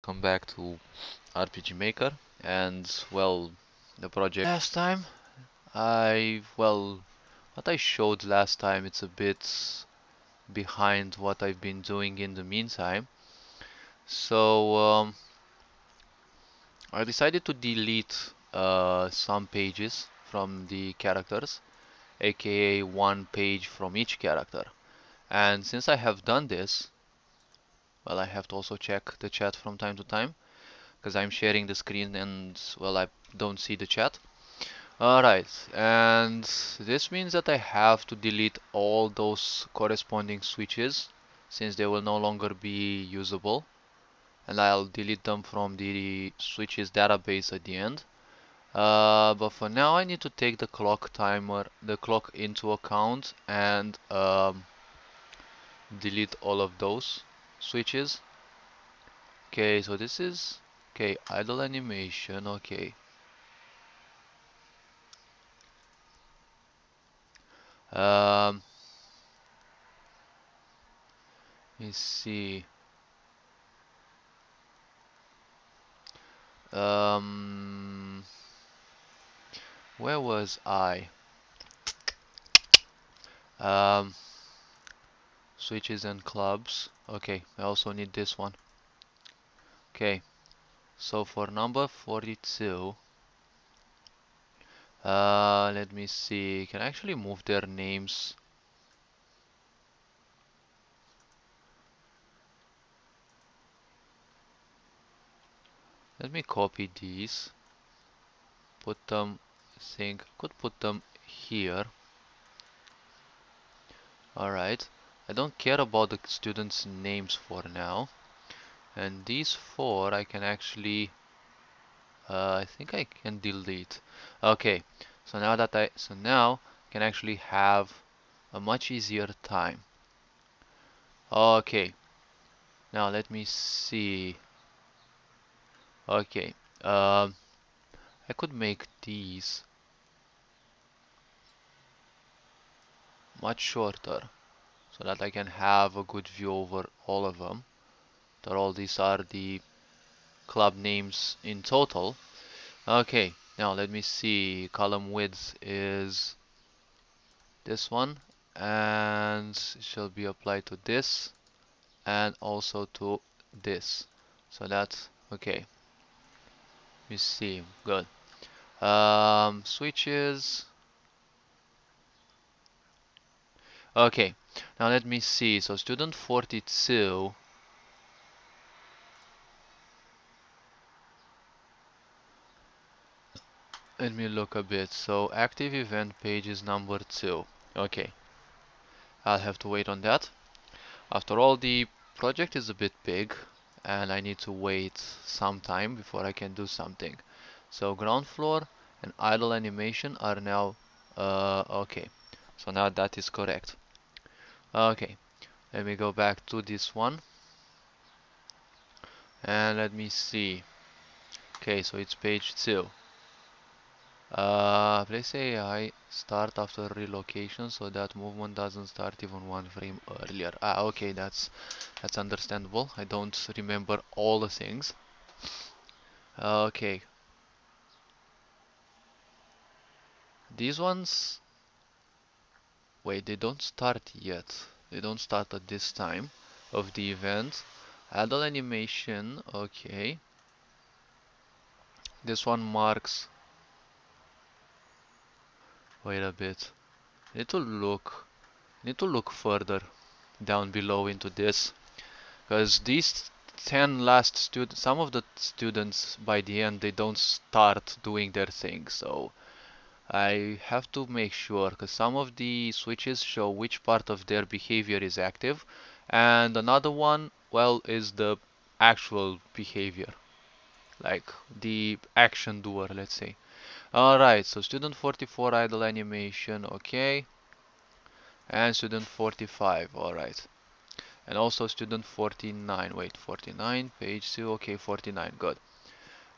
Come back to RPG Maker and the project last time what I showed last time, it's a bit behind what I've been doing in the meantime. So I decided to delete some pages from the characters, aka one page from each character. And since I have done this, I have to also check the chat from time to time because I'm sharing the screen and I don't see the chat. Alright, and this means that I have to delete all those corresponding switches since they will no longer be usable, and I'll delete them from the switches database at the end. But for now I need to take the clock into account and delete all of those switches. Okay, so this is okay, idle animation, okay. Um, let me see. Um, where was I? Um, switches and clubs. Okay, I also need this one. Okay, so for number 42, let me see. Can I actually move their names? Let me copy these. Put them. I think could put them here. All right. I don't care about the students' names for now. And these four I can actually I think I can delete. Okay, so now I can actually have a much easier time. Okay, now let me see. Okay, I could make these much shorter so that I can have a good view over all of them. That all these are the club names in total. Okay, now let me see. Column width is this one, and it shall be applied to this and also to this. So that's okay. Let me see. Good. Switches. Okay. Now let me see. So student 42. Let me look a bit. So active event page is number 2. Okay. I'll have to wait on that. After all, the project is a bit big and I need to wait some time before I can do something. So ground floor and idle animation are now okay. So now that is correct. Okay, let me go back to this one and let me see. Okay, so it's page 2. Let's say I start after relocation so that movement doesn't start even one frame earlier. Okay, that's understandable. I don't remember all the things. Okay, these ones, wait, they don't start yet. They don't start at this time of the event. Adult animation, okay. This one marks, wait a bit. Need to look, need to look further down below into this, because these 10 last students, some of the students by the end they don't start doing their thing, so I have to make sure because some of the switches show which part of their behavior is active, and another one, is the actual behavior, like the action doer, let's say. Alright, so student 44 idle animation, okay, and student 45, alright. And also student 49, wait, 49, page 2, okay, 49, good.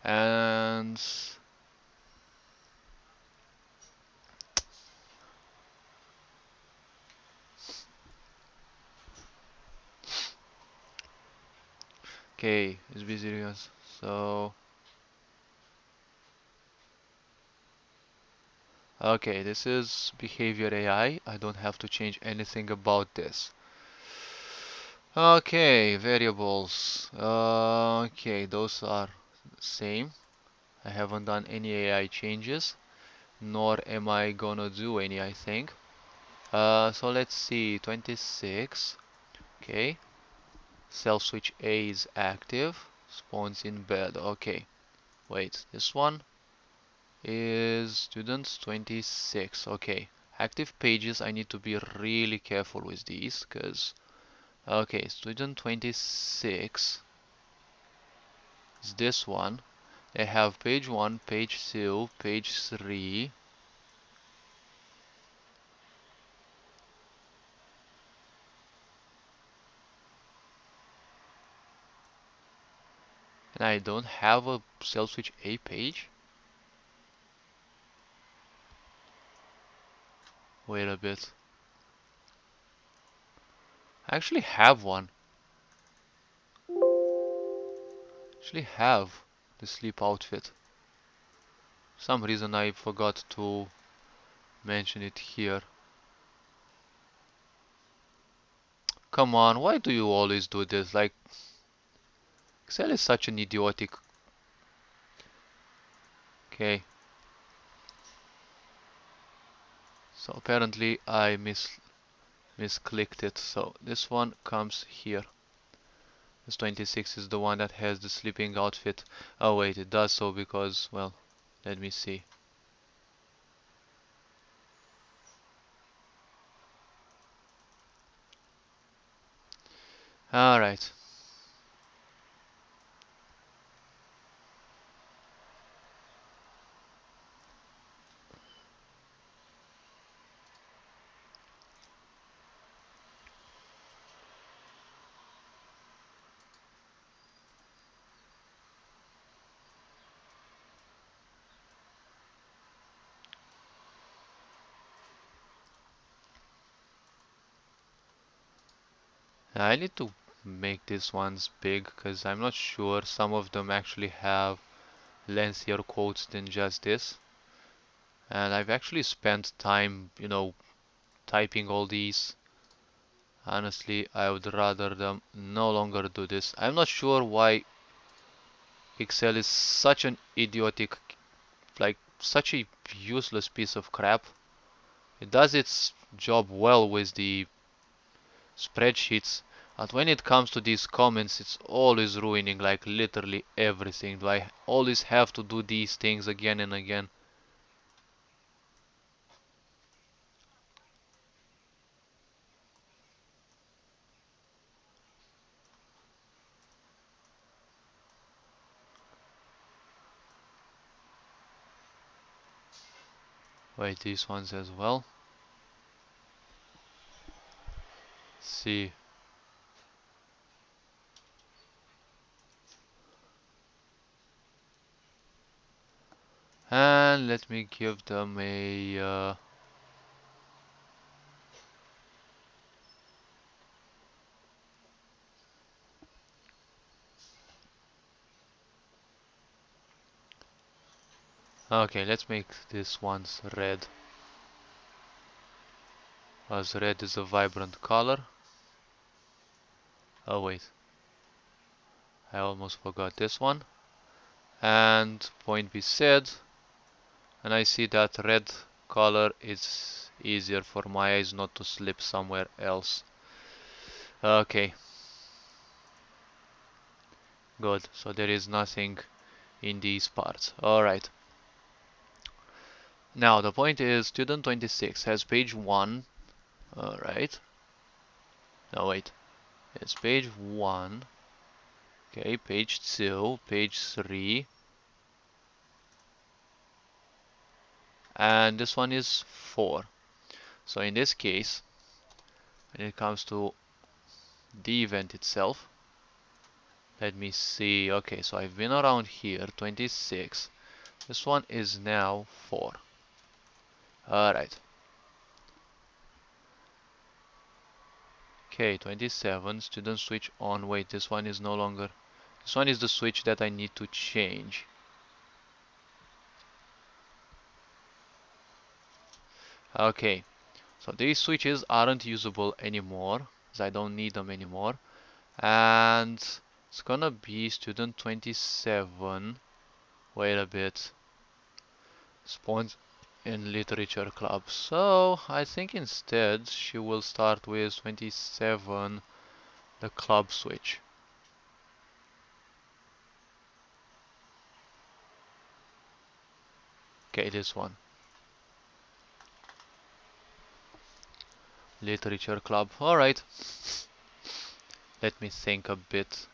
And Okay, it's be serious. So, okay, this is behavior AI. I don't have to change anything about this. Okay, variables. Okay, those are same. I haven't done any AI changes, nor am I gonna do any, I think. So let's see, 26. Okay, self switch A is active, spawns in bed. Okay, wait, this one is students 26. Okay, active pages, I need to be really careful with these, because, okay, student 26 is this one. They have page 1, page 2, page 3. And I don't have a self switch A page. Wait a bit. I actually have one. Actually have the sleep outfit. For some reason I forgot to mention it here. Come on, why do you always do this? Like, Excel is such an idiotic. Okay, so apparently I misclicked it. So this one comes here. This 26 is the one that has the sleeping outfit. Oh wait, it does so because, well, let me see. Alright. I need to make these ones big because I'm not sure some of them actually have lengthier quotes than just this. And I've actually spent time, typing all these. Honestly, I would rather them no longer do this. I'm not sure why Excel is such an idiotic, like such a useless piece of crap. It does its job well with the spreadsheets, but when it comes to these comments, it's always ruining like literally everything. Do I always have to do these things again and again? Wait, these ones as well. See. And let me give them a okay, let's make this ones red, as red is a vibrant color. Oh wait, I almost forgot this one. And point be said, and I see that red color is easier for my eyes not to slip somewhere else. Okay, good. So there is nothing in these parts. Alright. Now the point is student 26 has page 1. Alright. No wait. It's page 1. Okay, page 2, page 3. And this one is 4. So in this case, when it comes to the event itself, let me see. Okay, so I've been around here, 26. This one is now 4. Alright. Okay, 27. Student switch on. Wait, this one is no longer. This one is the switch that I need to change. Okay, so these switches aren't usable anymore, as I don't need them anymore. And it's gonna be student 27. Wait a bit. Spawns in literature club. So I think instead she will start with 27, the club switch. Okay, this one. Literature club. Alright. Let me think a bit.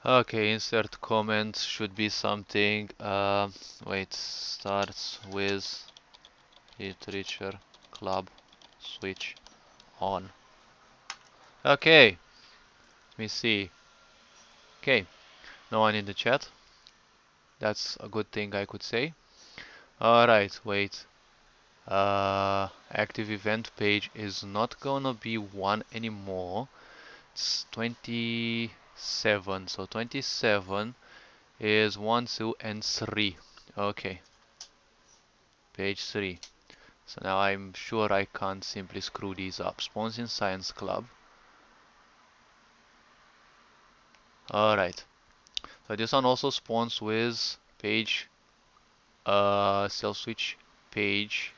Okay, insert comment should be something. Wait, starts with literature club switch on. Okay, let me see. Okay, no one in the chat. That's a good thing I could say. Alright, wait. Active event page is not gonna be 1 anymore. It's 27. So 27 is 1, 2, and 3. Okay, page 3. So now I'm sure I can't simply screw these up. Spawns in Science Club. Alright. So this one also spawns with page self switch page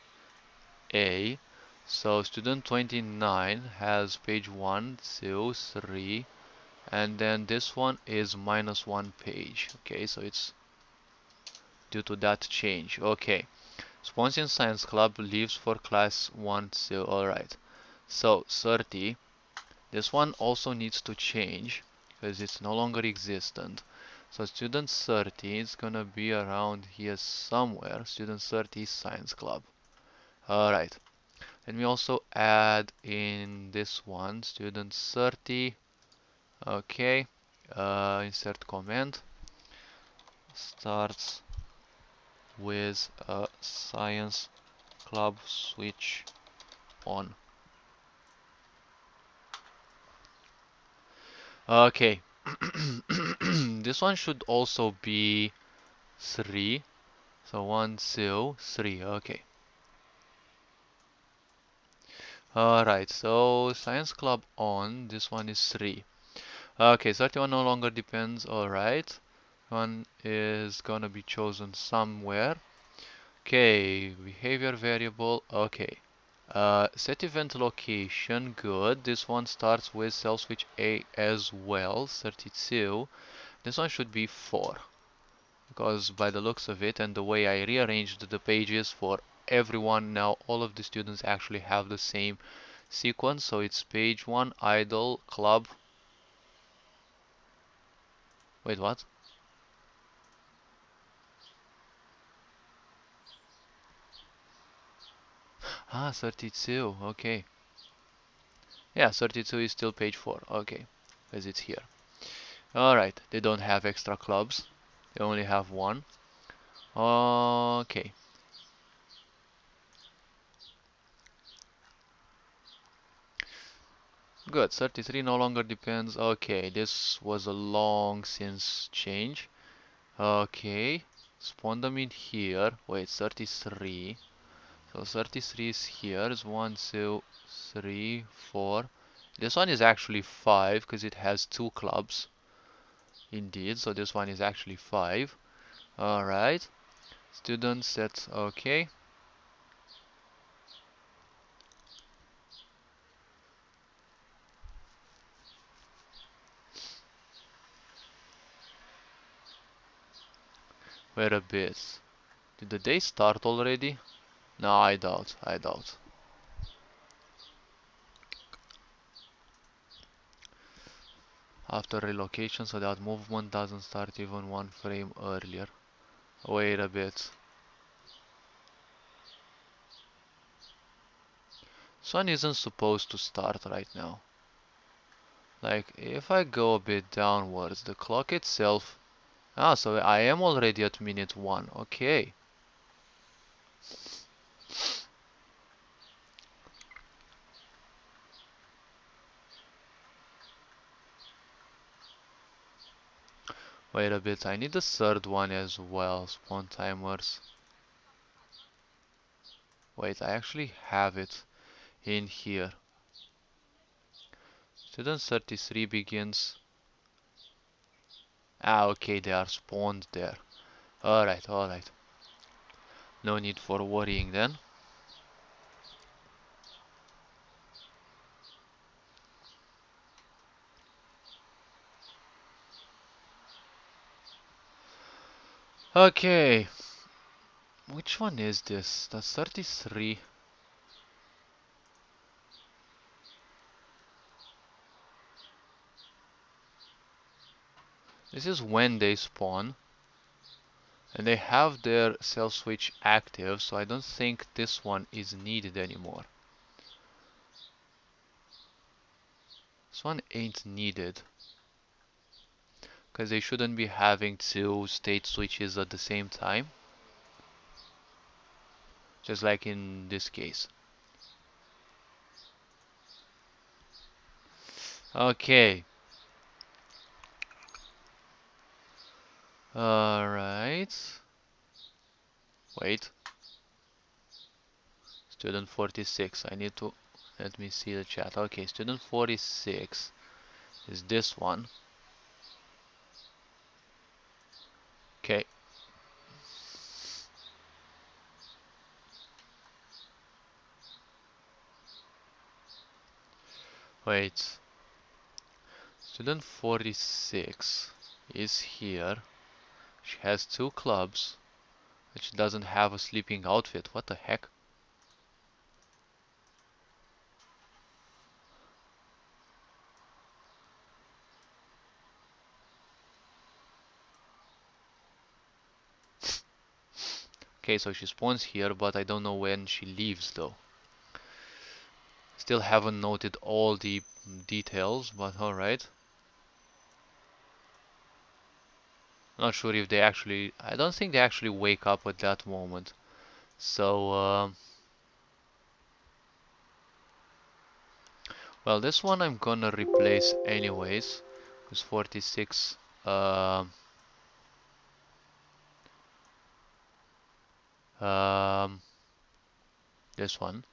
A. So student 29 has page 1, 2, 3, and then this one is -1 page. Okay, so it's due to that change. Okay. Spawns in Science Club leaves for class 1, 2. Alright. So 30. This one also needs to change because it's no longer existent. So student 30 is gonna be around here somewhere. Student 30 is Science Club. Alright. Let me also add in this one, student 30. Okay. Insert comment. Starts with a Science Club switch on. Okay. This one should also be 3. So 1, 2, 3. Okay. Alright, so Science Club on. This one is 3. Okay, 31 no longer depends. Alright. One is gonna be chosen somewhere. Okay, behavior variable. Okay. Set event location. Good. This one starts with cell switch A as well. 32. This one should be 4. Because by the looks of it and the way I rearranged the pages for everyone, now all of the students actually have the same sequence. So it's page 1, idle, club. Wait, what? Ah, 32. Okay. Yeah, 32 is still page 4. Okay. Because it's here. Alright. They don't have extra clubs. They only have one. Okay. Good. 33 no longer depends. Okay. This was a long since change. Okay. Spawn them in here. Wait, 33. So 33 is here. It's 1, 2, 3, 4. This one is actually 5 because it has 2 clubs. Indeed, so this one is actually 5. Alright. Student set okay. Wait a bit. Did the day start already? No, I doubt. I doubt. After relocation, so that movement doesn't start even 1 frame earlier. Wait a bit. This one isn't supposed to start right now. Like, if I go a bit downwards, the clock itself... Ah, so I am already at minute 1. Okay. Wait a bit, I need the third one as well, spawn timers. Wait, I actually have it in here. Student 33 begins... Ah, okay, they are spawned there. Alright, alright. No need for worrying then. Okay. Which one is this? That's 33. This is when they spawn. And they have their cell switch active, so I don't think this one is needed anymore. This one ain't needed. Because they shouldn't be having two state switches at the same time. Just like in this case. Okay. Alright. Wait. Student 46. I need to... Let me see the chat. Okay, student 46 is this one. Okay. Wait. Student 46 is here. She has two clubs, but she doesn't have a sleeping outfit. What the heck? Okay, so she spawns here, but I don't know when she leaves though. Still haven't noted all the details, but alright. Not sure if they actually... I don't think they actually wake up at that moment. So, well, this one I'm gonna replace anyways. Because 46... this one.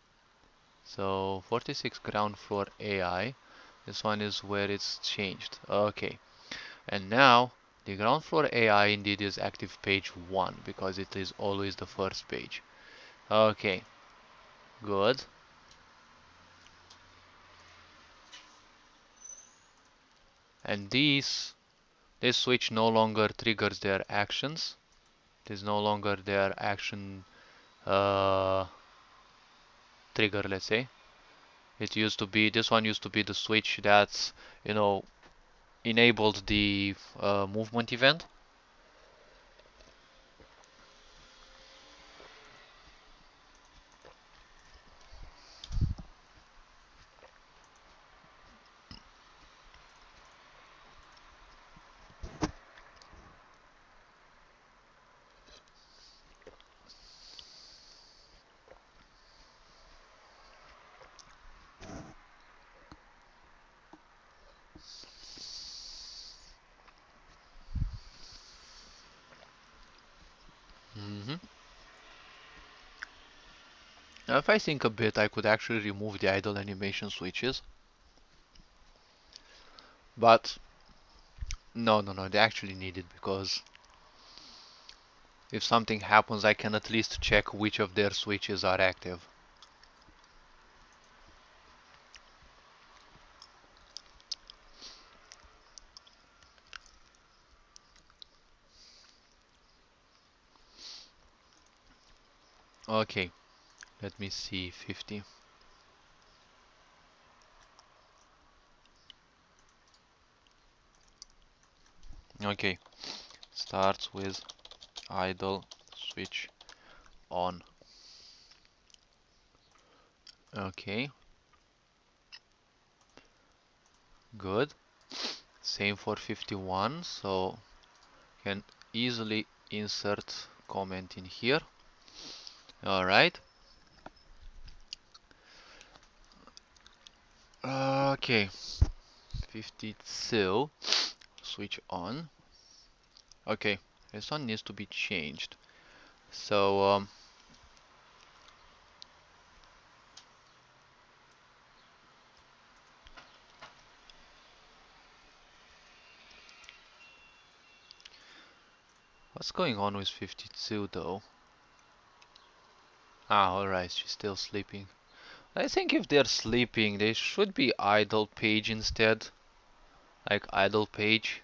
So 46 ground floor AI. This one is where it's changed. Okay. And now the ground floor AI indeed is active page 1 because it is always the first page. Okay. Good. And this switch no longer triggers their actions. It is no longer their action trigger, let's say. It used to be, this one used to be the switch that, you know, enabled the movement event. Mm-hmm. Now, if I think a bit, I could actually remove the idle animation switches. But no, no, no, they actually need it because if something happens, I can at least check which of their switches are active. Okay, let me see, 50. Okay, starts with idle switch on. Okay, Good. Same for 51, so can easily insert comment in here. Alright. Okay. 52. Switch on. Okay. This one needs to be changed. So, what's going on with 52 though? Ah, alright, she's still sleeping. I think if they're sleeping, they should be idle page instead. Like idle page.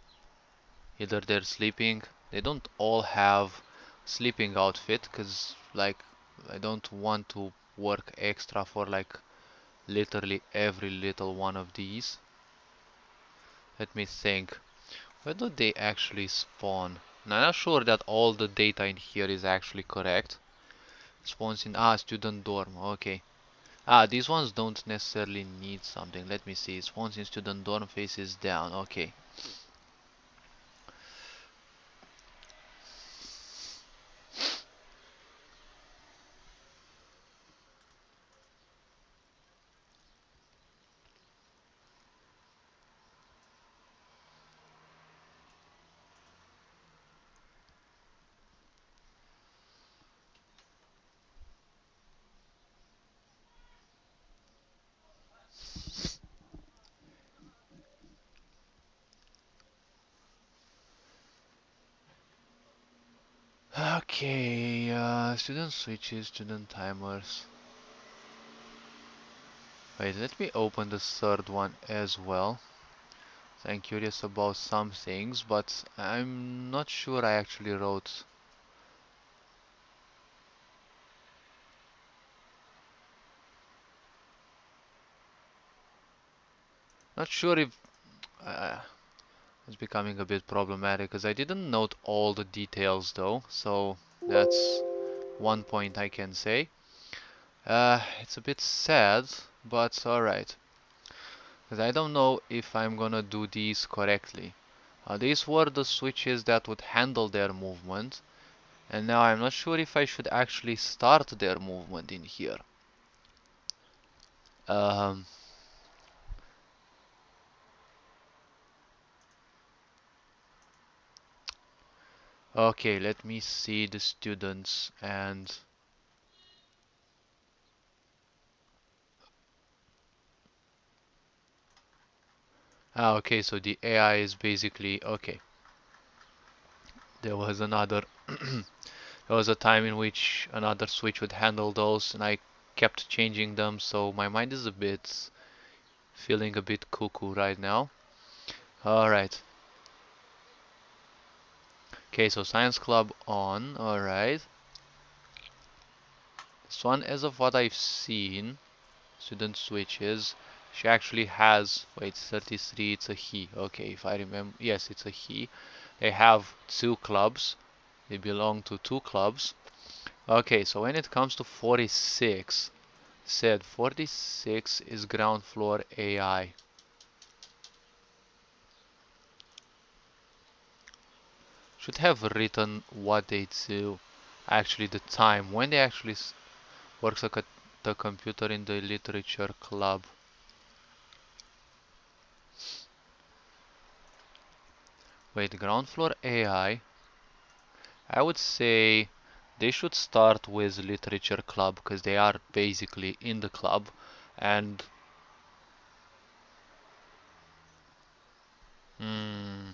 Either they're sleeping. They don't all have sleeping outfit, cause like I don't want to work extra for like literally every little one of these. Let me think. Where do they actually spawn? Now, I'm not sure that all the data in here is actually correct. Spawns in student dorm. Okay. These ones don't necessarily need something. Let me see. Spawns in student dorm, faces down. Okay. Okay, student switches, student timers. Wait, let me open the third one as well. I'm curious about some things, but I'm not sure I actually wrote. Not sure if it's becoming a bit problematic because I didn't note all the details though, so that's one point I can say. It's a bit sad, but alright. Because I don't know if I'm gonna do these correctly. These were the switches that would handle their movement, and now I'm not sure if I should actually start their movement in here. Um, okay, let me see the students and okay, so the AI is basically okay. There was another there was a time in which another switch would handle those and I kept changing them, so my mind is a bit feeling a bit cuckoo right now. Alright. Okay, so science club on, alright. This one, as of what I've seen, student switches, she actually has, wait, 33, it's a he. Okay, if I remember, yes, it's a he. They have two clubs. They belong to two clubs. Okay, so when it comes to 46, said 46 is ground floor AI. Should have written what they do, actually the time, when they actually works like the computer in the literature club. Wait, ground floor AI. I would say they should start with literature club because they are basically in the club and hmm,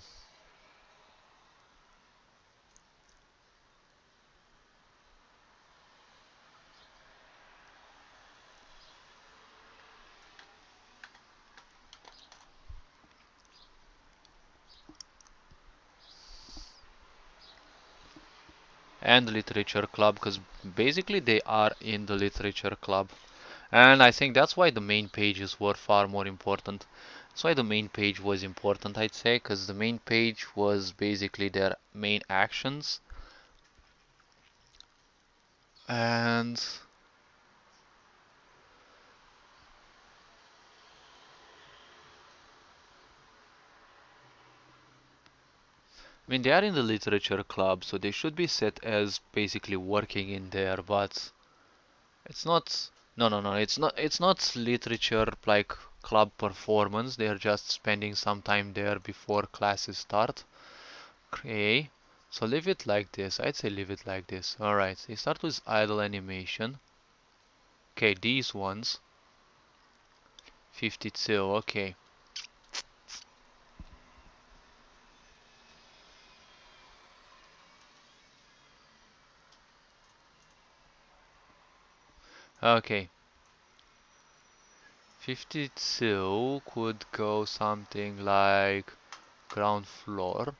and literature club because basically they are in the literature club. And I think that's why the main pages were far more important. That's why the main page was important, I'd say, because the main page was basically their main actions. And I mean, they are in the literature club, so they should be set as basically working in there, but it's not. No, no, no. It's not. It's not literature like club performance. They are just spending some time there before classes start. Okay. So leave it like this. I'd say leave it like this. All right. They start with idle animation. Okay, these ones. 52. Okay. Okay. 52 could go something like ground floor.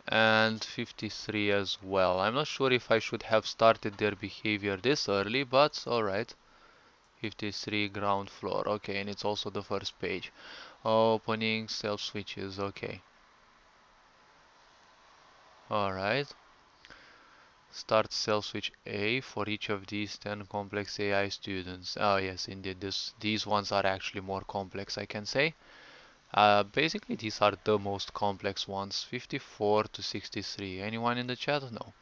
And 53 as well. I'm not sure if I should have started their behavior this early, but alright. 53 ground floor. Okay, and it's also the first page. Opening self switches. Okay. Alright. Start self switch A for each of these 10 complex AI students. Oh yes, indeed. These ones are actually more complex, I can say. Basically, these are the most complex ones. 54 to 63. Anyone in the chat? No.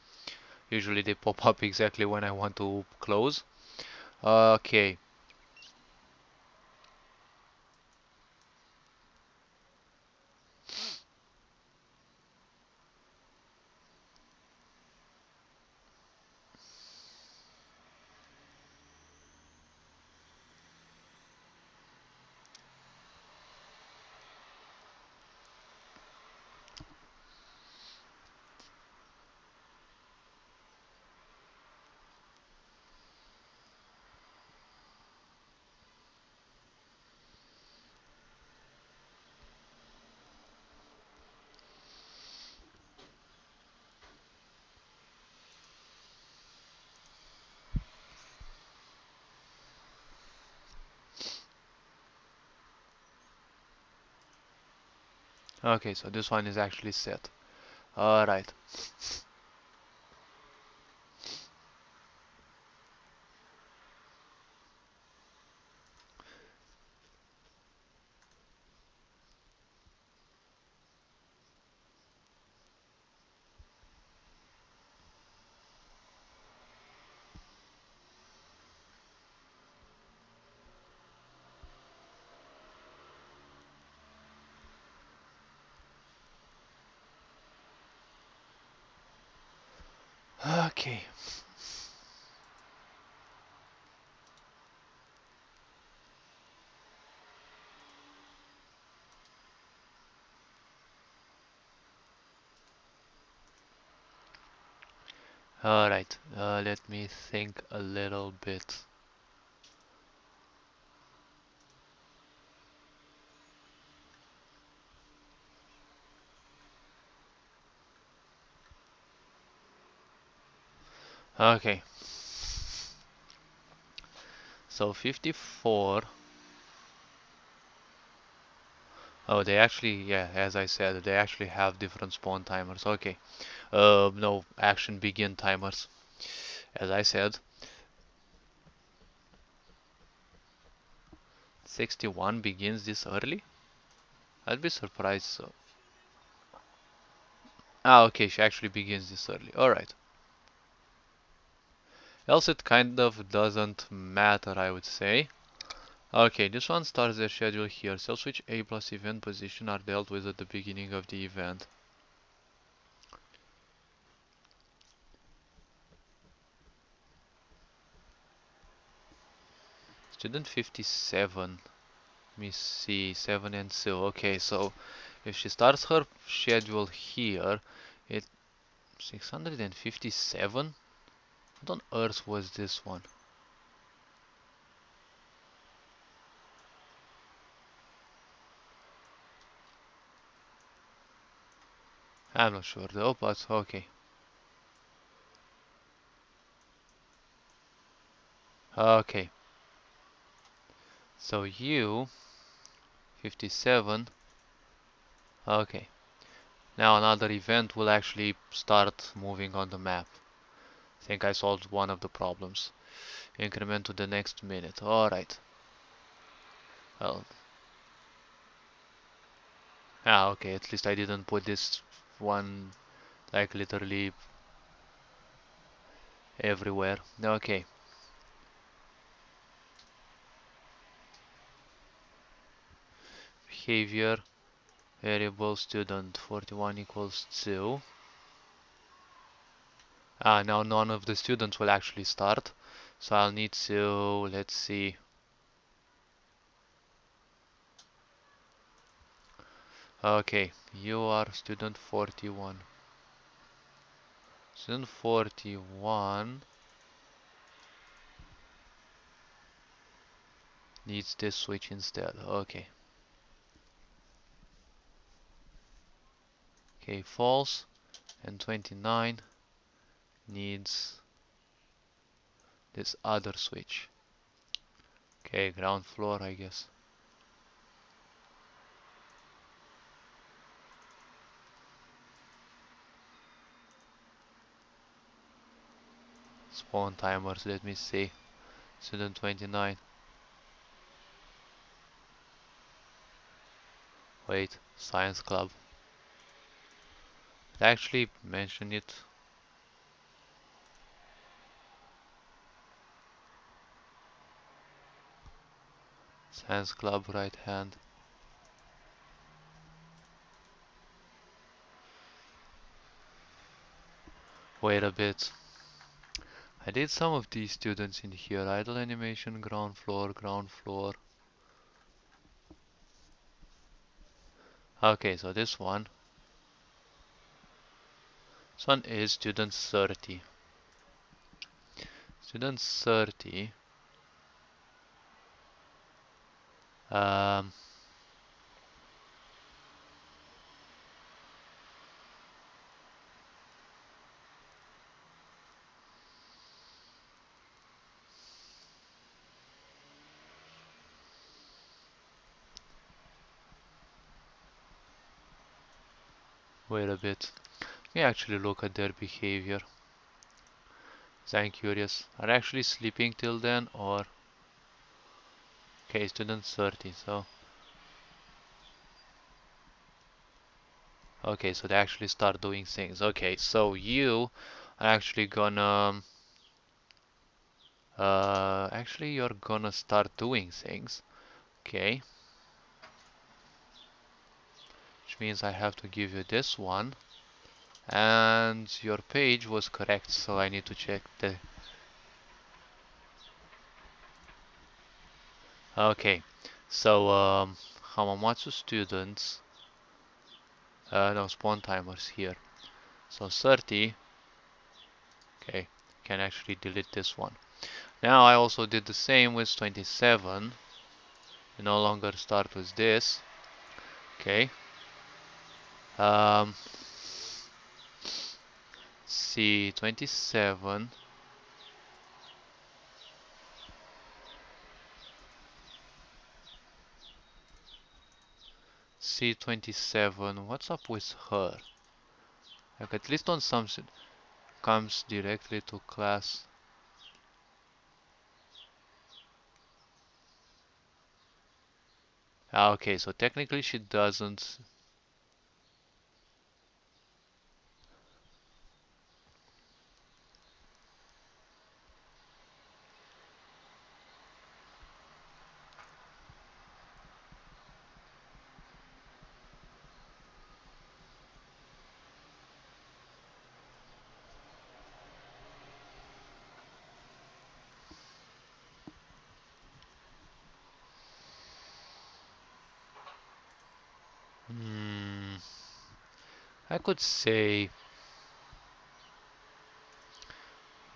Usually they pop up exactly when I want to close. Okay. Okay, so this one is actually set. Alright. Okay. Alright. Let me think a little bit. Okay. So 54. Oh, they actually, yeah, as I said, they actually have different spawn timers. Okay. No, action begin timers. As I said, 61 begins this early? I'd be surprised. So. Ah, okay, she actually begins this early. Alright. Else it kind of doesn't matter, I would say. Okay, this one starts their schedule here. Cell switch A plus event position are dealt with at the beginning of the event. Student 57. Let me see, 7 and 2. Okay, so if she starts her schedule here, it 657? What on earth was this one? I'm not sure though, but okay. Okay. So you 57. Okay. Now another event will actually start moving on the map. I think I solved one of the problems. Increment to the next minute. Alright. Well, Ah, okay, at least I didn't put this one like literally everywhere. Okay. Behavior variable student 41 equals 2. Now none of the students will actually start. So I'll need to, let's see. Okay, you are student 41. Student 41 needs this switch instead. Okay. Okay, false. And 29 needs this other switch. Okay, ground floor, I guess. Spawn timers, let me see. Student 29. Wait, science club. Did I actually mention it? Science club, right hand. Wait a bit. I did some of these students in here. Idle animation, ground floor, ground floor. Okay, so this one. This one is student 30. Student 30. Um, Wait a bit. Let me actually look at their behavior. I'm curious. Are they actually sleeping till then or? Okay, student 30. So okay, so they actually start doing things. Okay, so you are actually gonna actually you're gonna start doing things. Okay, which means I have to give you this one. And your page was correct, so I need to check the. Okay, so Hamamatsu students, no spawn timers here. So 30. Okay, can actually delete this one. Now I also did the same with 27. You no longer start with this. Okay. Um, C 27. C27. What's up with her? Like at least on some comes directly to class. Okay, so technically she doesn't. Hmm, I could say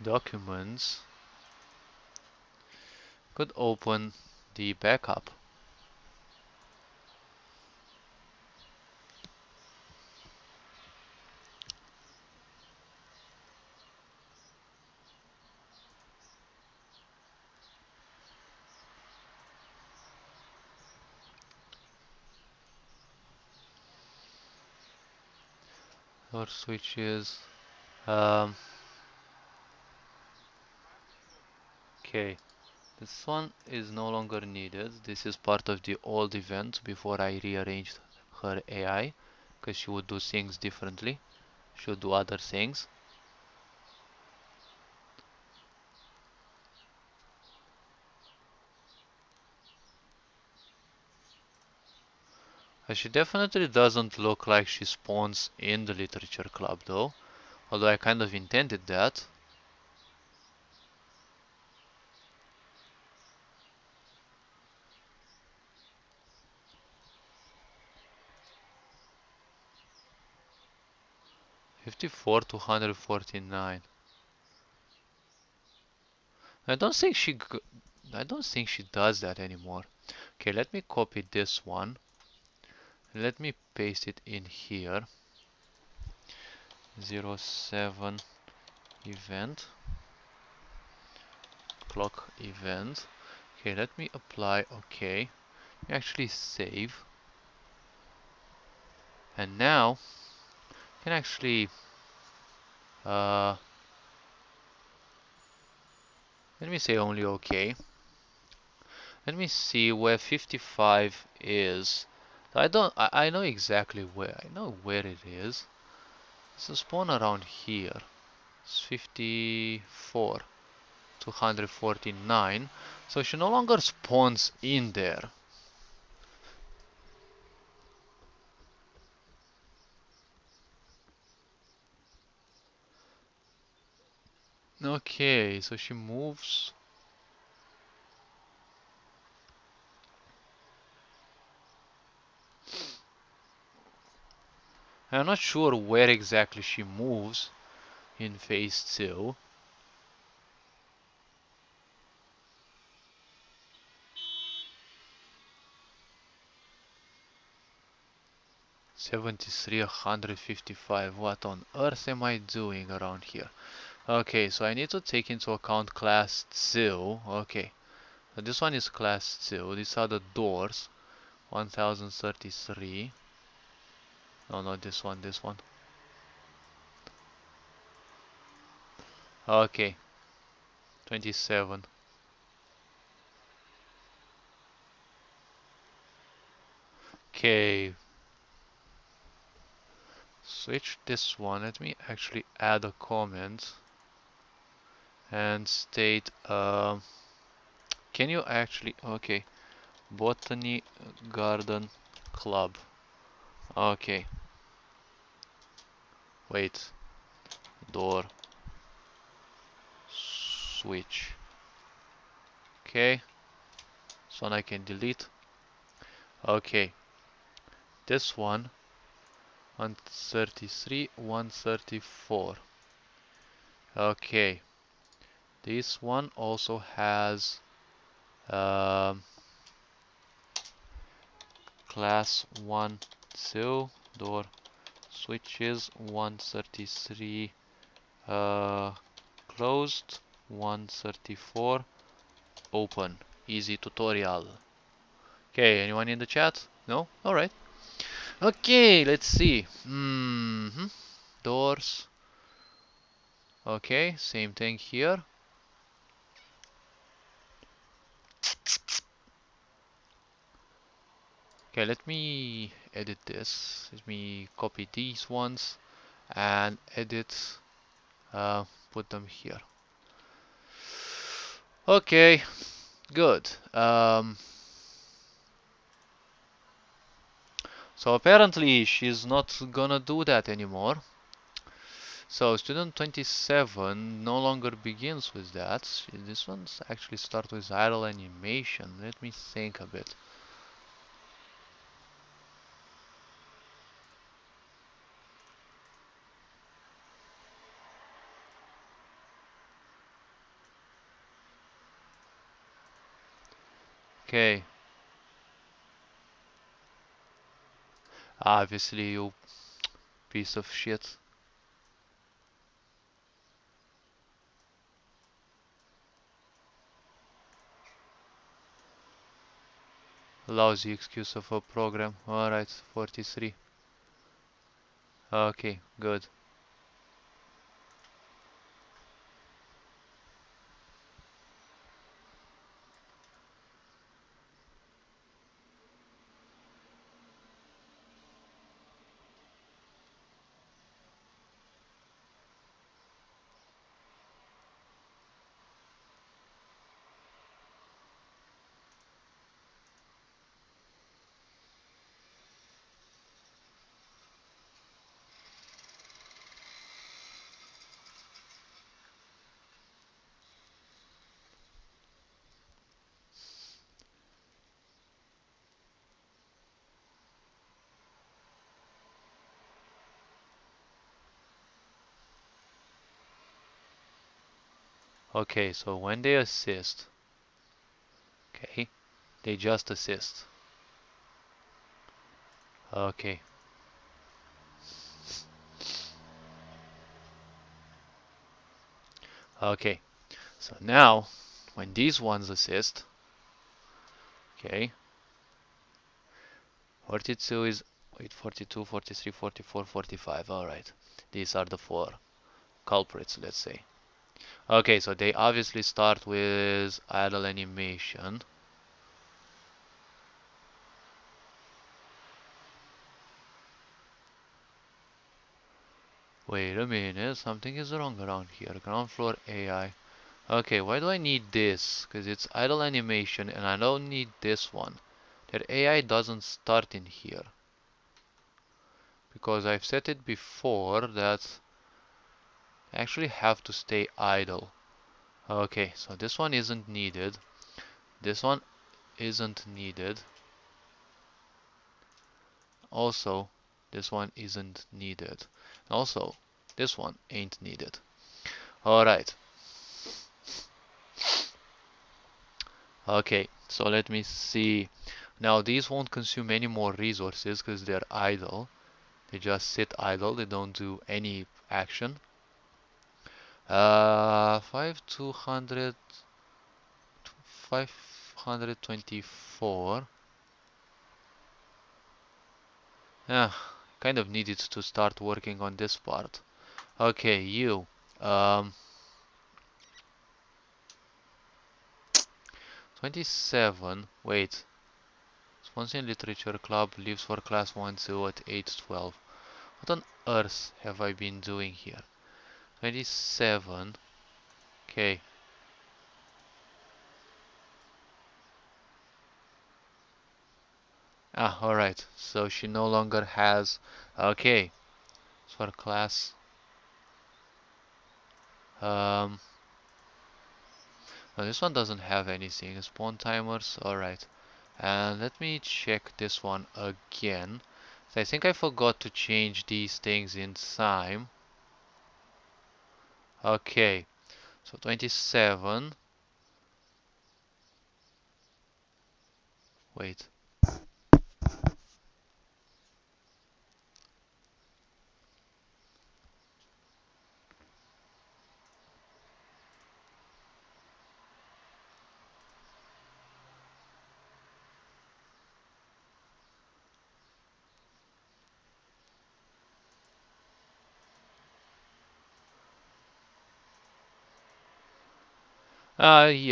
documents. Could open the backup. Or switches. Um, okay. This one is no longer needed. This is part of the old event before I rearranged her AI, because she would do things differently. She would do other things. She definitely doesn't look like she spawns in the literature club though, although I kind of intended that. $54 to $149. I don't think she I don't think she does that anymore. Okay, let me copy this one. Let me paste it in here. 07 event clock event. Okay, let me apply. Okay, actually save, and now I can actually uh, let me say only okay. Let me see where 55 is. I know exactly where. I know where it is. It's a spawn around here. It's 54 to 149. So she no longer spawns in there. Okay, so she moves. I'm not sure where exactly she moves in phase 2. 73, 155. What on earth am I doing around here? Okay, so I need to take into account class 2. Okay, so this one is class 2. These are the doors. 1033. No, not this one, this one. Okay, 27. Okay, switch this one. Let me actually add a comment and state, can you actually, okay, Botany Garden Club. Okay, wait, door, switch. Okay, this one I can delete. Okay, this one, 133, 134. Okay, this one also has um, class 1, 2, door switches, 133 closed, 134 open. Easy tutorial. Okay, anyone in the chat? No? Alright. Okay, let's see. Doors. Okay, same thing here. Okay, let me edit this. Let me copy these ones and edit, put them here. Okay, good. So apparently she's not gonna do that anymore. So student 27 no longer begins with that. This one's actually start with idle animation. Let me think a bit. Okay. Obviously, you piece of shit. Lousy excuse of a program. Alright, 43. Okay, good. Okay, so when they assist, okay, they just assist. Okay. Okay. So now, when these ones assist, okay, 42 is, wait, 42, 43, 44, 45. All right. These are the four culprits, let's say. Okay, so they obviously start with idle animation. Wait a minute, something is wrong around here. Ground floor AI. Okay, why do I need this? Because it's idle animation and I don't need this one. That AI doesn't start in here. Because I've set it before that I actually have to stay idle. Okay, so this one isn't needed. This one isn't needed. Also, this one isn't needed. Also, this one ain't needed. Alright. Okay, so let me see. Now these won't consume any more resources because they're idle. They just sit idle, they don't do any action. 5,200, 524. Yeah, kind of needed to start working on this part. Okay, you. Um, 27. Wait. Sponsoring Literature Club leaves for class 1 2 at 8:12. What on earth have I been doing here? 27. Okay. Ah, alright. So she no longer has. Okay. For class. Um, no, this one doesn't have anything. Spawn timers. Alright. And let me check this one again. So I think I forgot to change these things in time. Okay. So 27. Wait.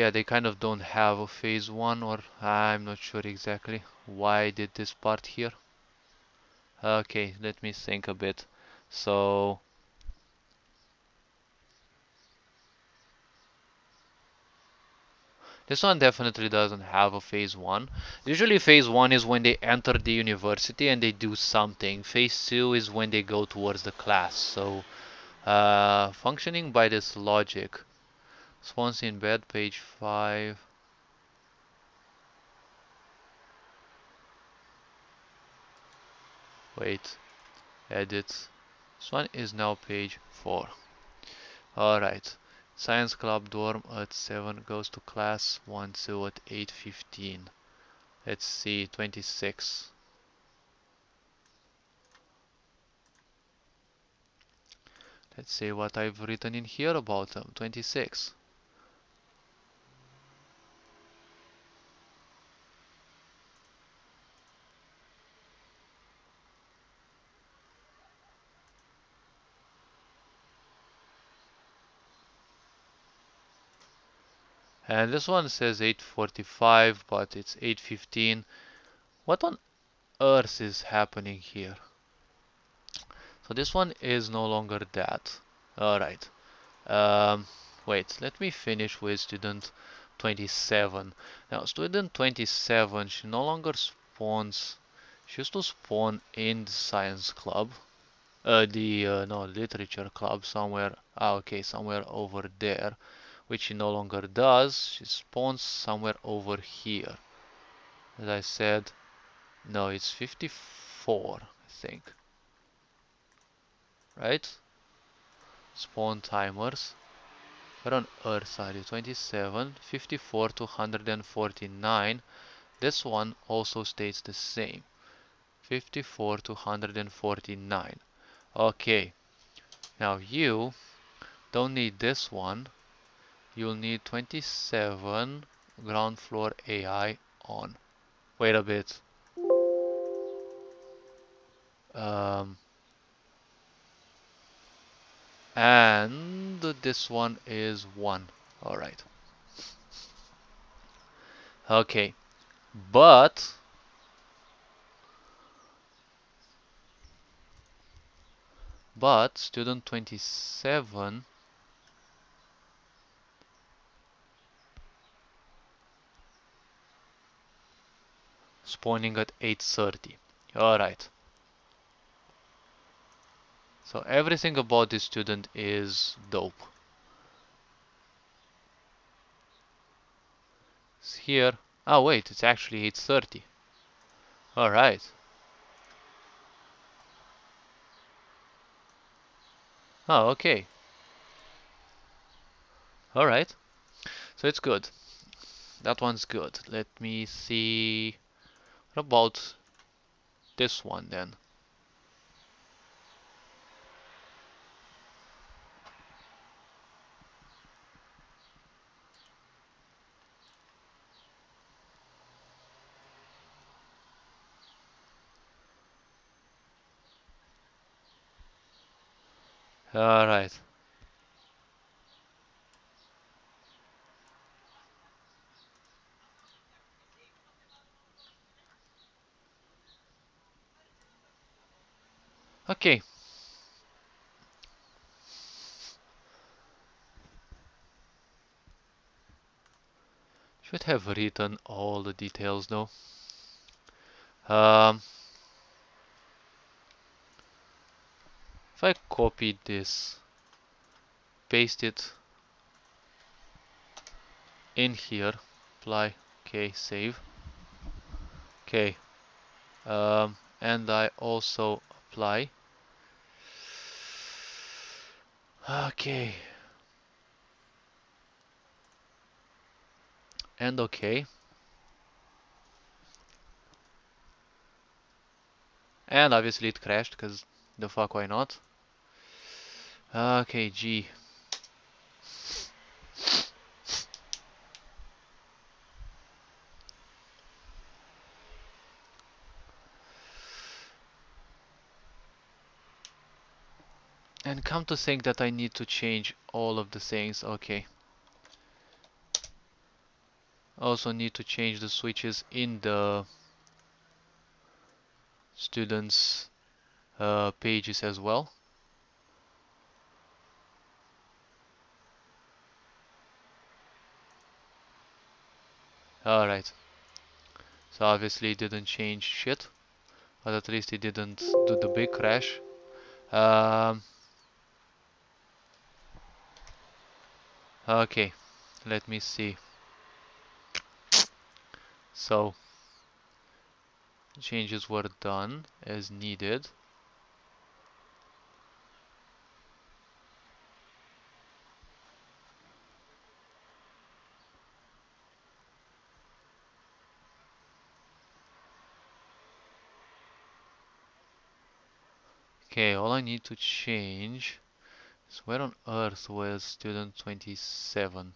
Yeah, they kind of don't have a phase one, or I'm not sure exactly why I did this part here. Okay, let me think a bit. So, this one definitely doesn't have a phase one. Usually phase one is when they enter the university and they do something. Phase two is when they go towards the class. So, functioning by this logic. Swans in bed, page 5. Wait, edit. Swan is now page 4. Alright. Science club dorm at 7 goes to class 1 2 at 8:15. Let's see, 26. Let's see what I've written in here about them. 26. And this one says 8:45, but it's 8:15. What on earth is happening here? So this one is no longer that. Alright. Um, wait, let me finish with student 27. Now, student 27, she no longer spawns. She used to spawn in the science club. No, literature club somewhere. Ah, okay, somewhere over there, which she no longer does. She spawns somewhere over here. As I said, no, it's 54, I think. Right? Spawn timers. Where on earth are you? 27, 54 to 149. This one also stays the same. 54 to 149. Okay, now you don't need this one. You'll need 27 ground floor AI on. Wait a bit. Um, and this one is 1. Alright. Okay. But student 27 spawning at 8:30. Alright. So everything about this student is dope. Here. Oh wait, it's actually 8:30. Alright. Oh, okay. Alright. So it's good. That one's good. Let me see. What about this one then? Alright. Okay. Should have written all the details though. Um, if I copy this, paste it in here, apply, okay, save. Okay. And I also apply. Okay. And okay. And obviously it crashed because the fuck, why not? Okay, G. And come to think that I need to change all of the things. Okay. Also need to change the switches in the students pages as well. Alright. So obviously it didn't change shit, but at least it didn't do the big crash. Um, okay, let me see. So changes were done as needed. Okay, all I need to change is where on earth was student 27?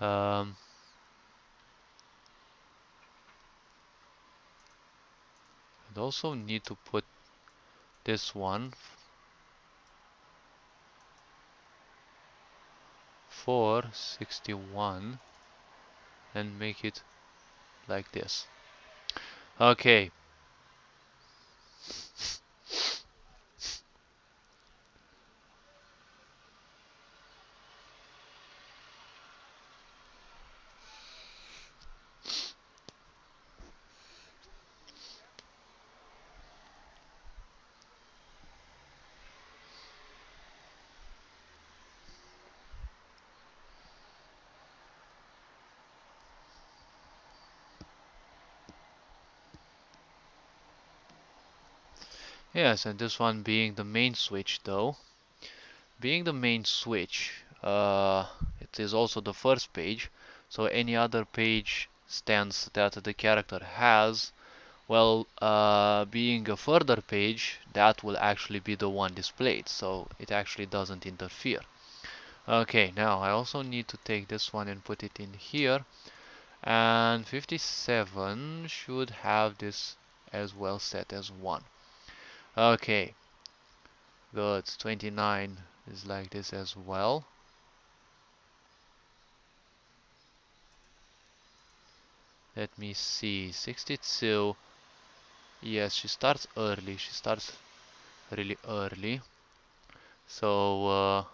Um, I'd also need to put this one for 61 and make it like this. Okay, Yes, and this one being the main switch though. Being the main switch, it is also the first page, so any other page stance that the character has, well, being a further page, that will actually be the one displayed, so it actually doesn't interfere. Okay, now I also need to take this one and put it in here, and 57 should have this as well set as 1. Okay, good. 29 is like this as well. Let me see. 62. Yes, she starts early. She starts really early. So,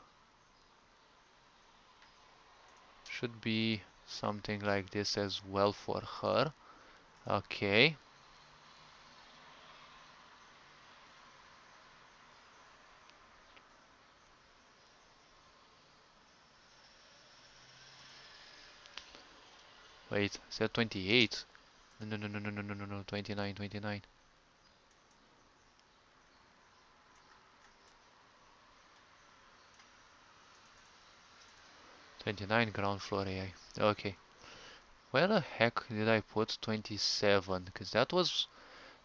should be something like this as well for her. Okay. Wait, is that 28? No, no, no, no, no, no, no, no, 29, 29. 29 ground floor AI. Okay. Where the heck did I put 27? Because that was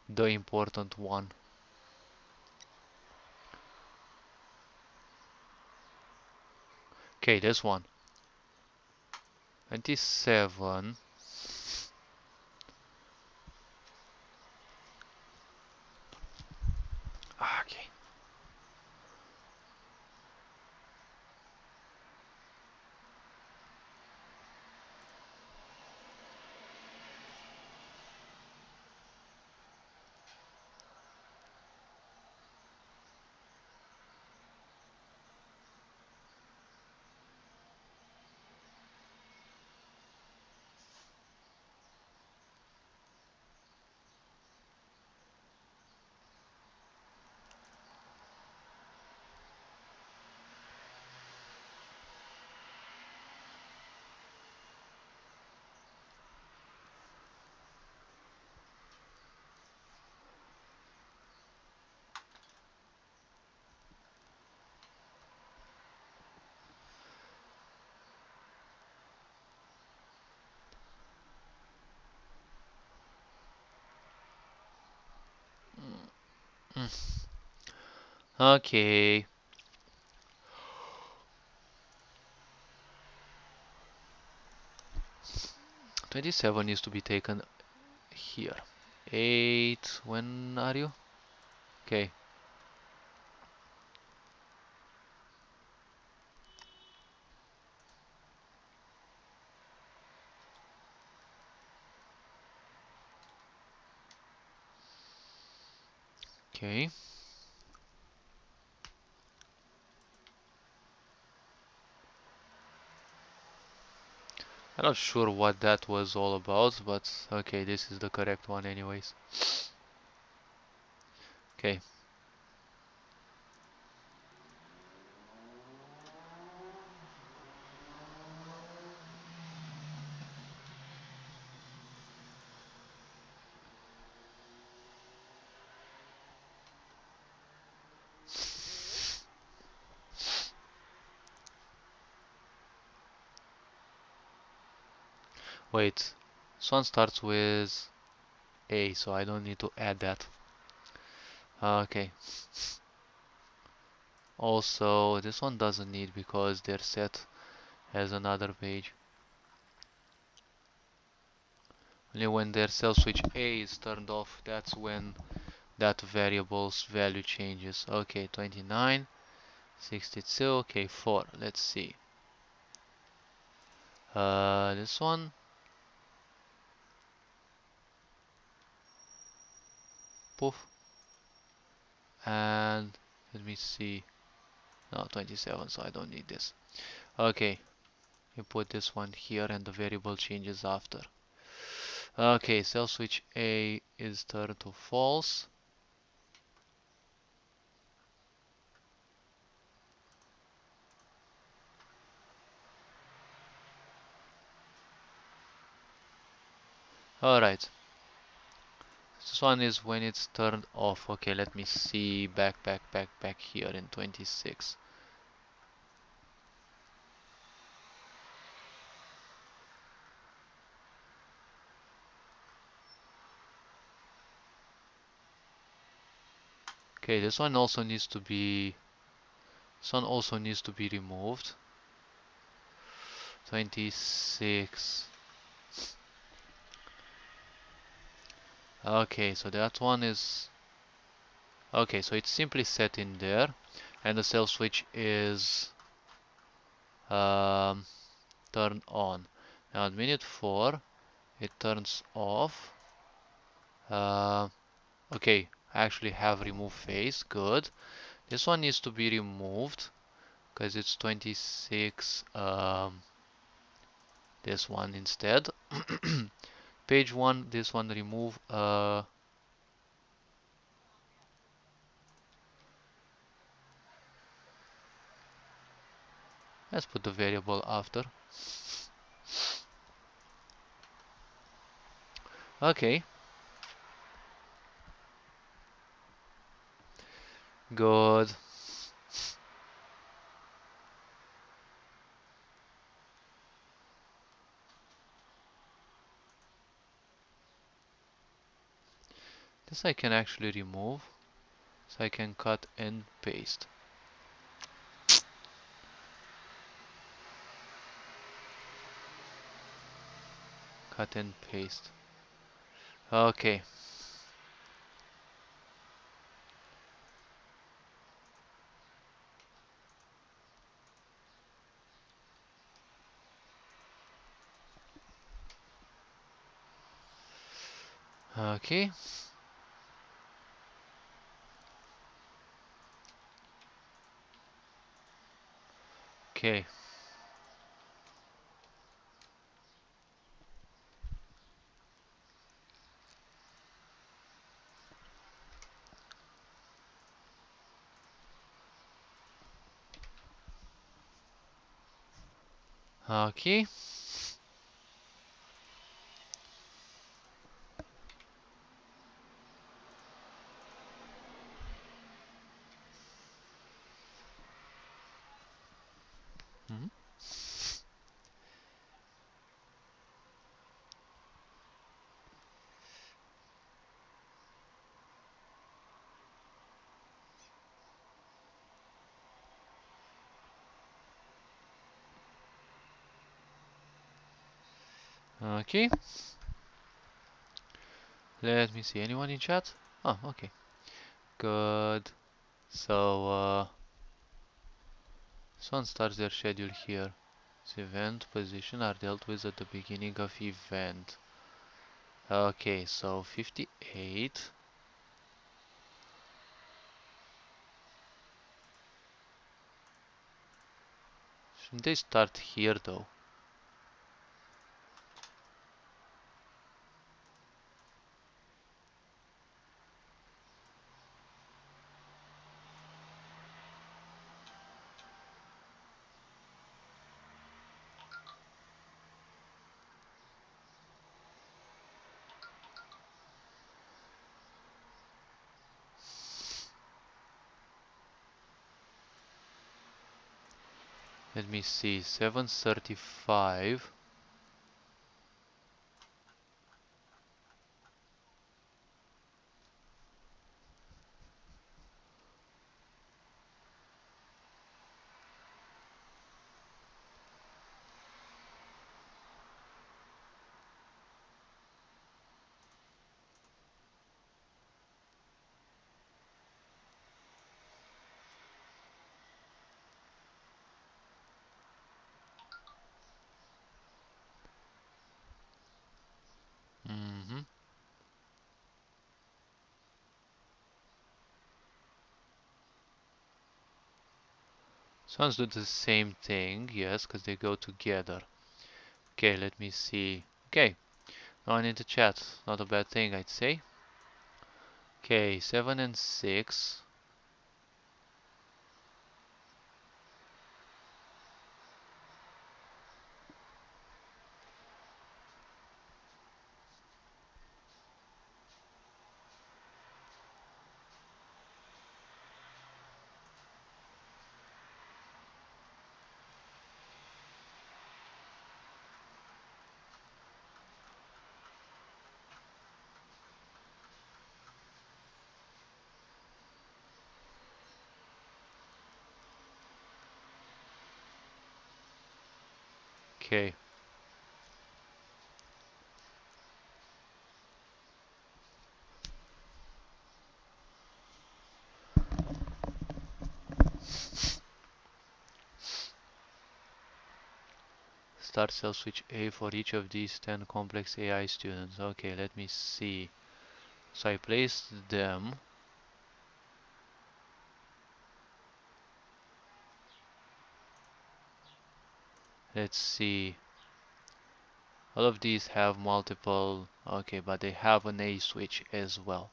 the important one. Okay, this one. 27. Okay. Okay. 27 needs to be taken here. 8. When are you? Okay. Okay. I'm not sure what that was all about, but okay, this is the correct one anyways. Okay. Wait. This one starts with A, so I don't need to add that. Okay. Also, this one doesn't need because they're set as another page. Only when their cell switch A is turned off, that's when that variable's value changes. Okay, 29, 62, okay, 4. Let's see. This one, poof, and let me see. No, 27, so I don't need this. Okay, you put this one here and the variable changes after. Okay, cell switch A is turned to false. Alright, This one is when it's turned off. Okay, let me see. Back here in 26. Okay, this one also needs to be. This one also needs to be removed. 26. Okay, so that one is. Okay, so it's simply set in there, and the cell switch is um, turned on. Now at minute 4, it turns off. Uh, okay, I actually have remove phase. Good. This one needs to be removed because it's 26. This one instead. Page 1, this one remove. Let's put the variable after. Okay, good. This I can actually remove, so I can cut and paste. Cut and paste. Okay. Okay. Okay. Okay. Mhm. Okay. Let me see. Anyone in chat? Oh, okay. Good. So, this one starts their schedule here. The event position are dealt with at the beginning of event. Okay, so 58. Shouldn't they start here though? Let me see. 7:35. Mm-hmm. Sounds do the same thing, yes, because they go together. Okay, let me see. Okay, no one in the chat. Not a bad thing, I'd say. Okay, 7 and 6. Okay. Start cell switch A for each of these 10 complex AI students. Okay, let me see. So I placed them. Let's see. All of these have multiple. Okay, but they have an A switch as well.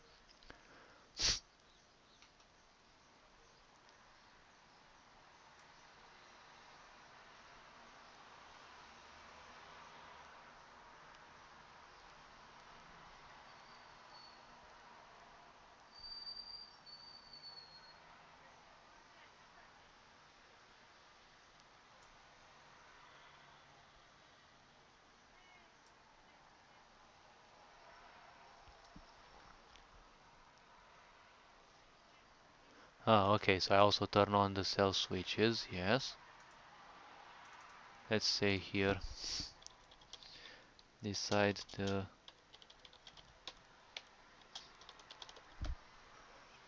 Oh, okay, so I also turn on the cell switches, yes. Let's say here, decide the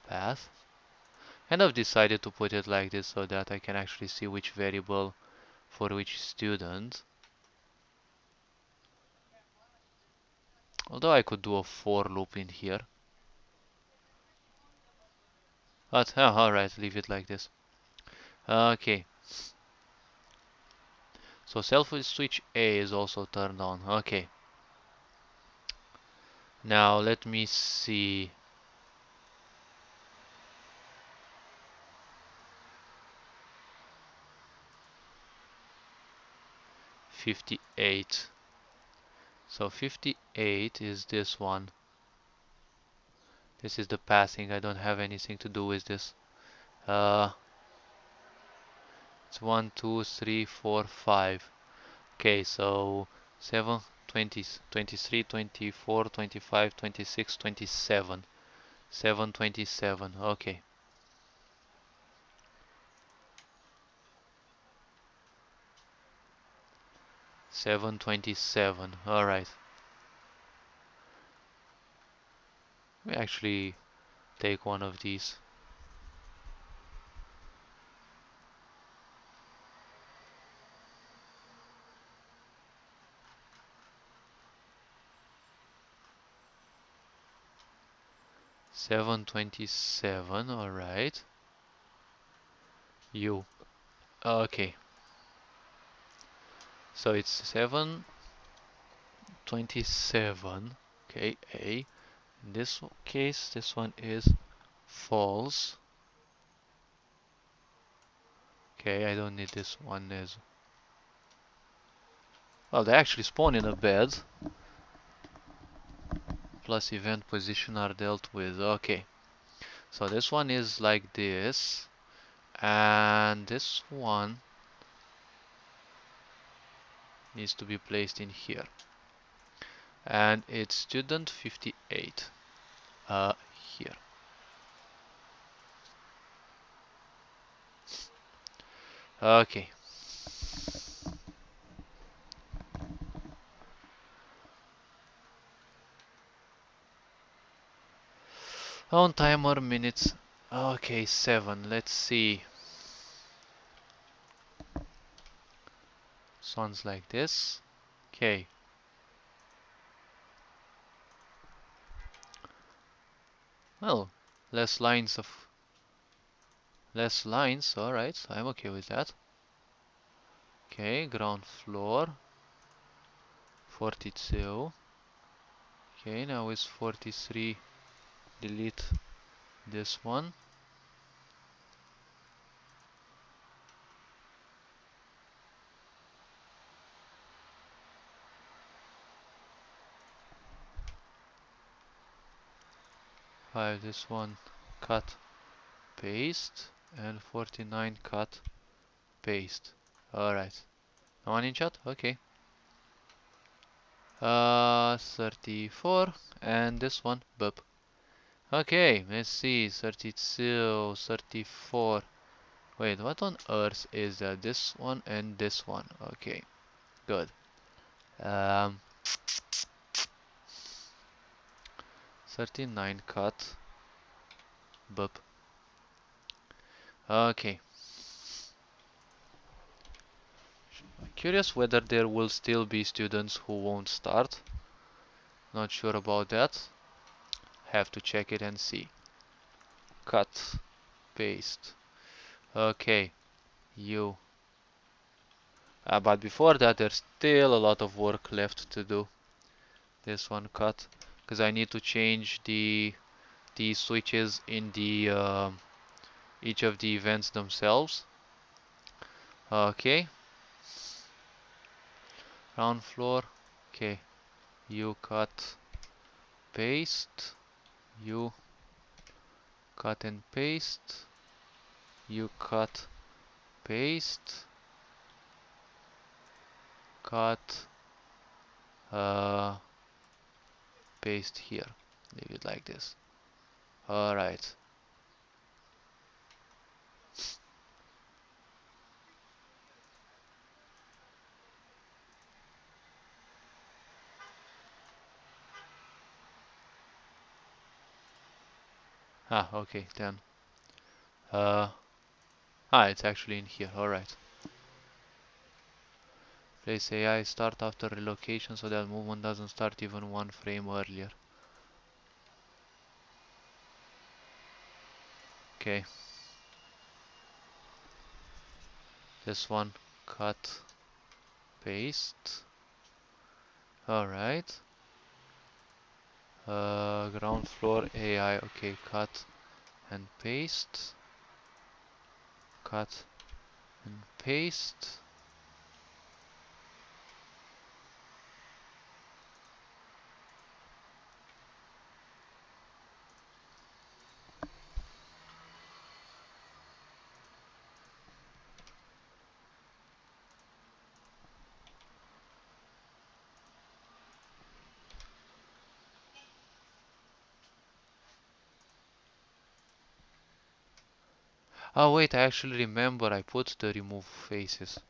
path. And I've decided to put it like this so that I can actually see which variable for which student. Although I could do a for loop in here. But, alright, leave it like this. Okay, so cell switch A is also turned on. Okay. Now let me see. 58. So 58 is this one. This is the passing. I don't have anything to do with this. It's 1, 2, 3, 4, 5. Okay, so 7, 20, 23, 24, 25, 26, 27. 727. Okay. 727. Alright. We actually take one of these. 727. Alright. You. Okay. So it's 727. Okay, A. In this case, this one is false. Okay, I don't need this one as well. They actually spawn in a bed. Plus event position are dealt with. Okay, so this one is like this, and this one needs to be placed in here, and it's student 58 here. Okay. On timer minutes. Okay, 7. Let's see. Sounds like this. Okay. Well, less lines of less lines. All right, I'm okay with that. Okay, ground floor 42. Okay, now it's 43. Delete this one. Five, this one, cut, paste, and 49, cut, paste. Alright. No one in chat? Okay. 34, and this one, boop. Okay, let's see, 32, 34. Wait, what on earth is that? This one and this one. Okay, Good. Um, 39 cut. Boop. Okay. Curious whether there will still be students who won't start. Not sure about that. Have to check it and see. Cut. Paste. Okay. You. But before that, there's still a lot of work left to do. This one cut. Because I need to change the switches in the each of the events themselves. Okay. Ground floor. Okay. You cut. Paste. You cut and paste. You cut. Paste. Cut. Uh, Paste here. Leave it like this. Alright. Okay, then. Uh, it's actually in here. Alright. Place AI start after relocation so that movement doesn't start even one frame earlier. Okay. This one. Cut. Paste. Alright. Ground floor AI. Okay, cut and paste. Cut and paste. Oh wait, I actually remember I put the remove faces.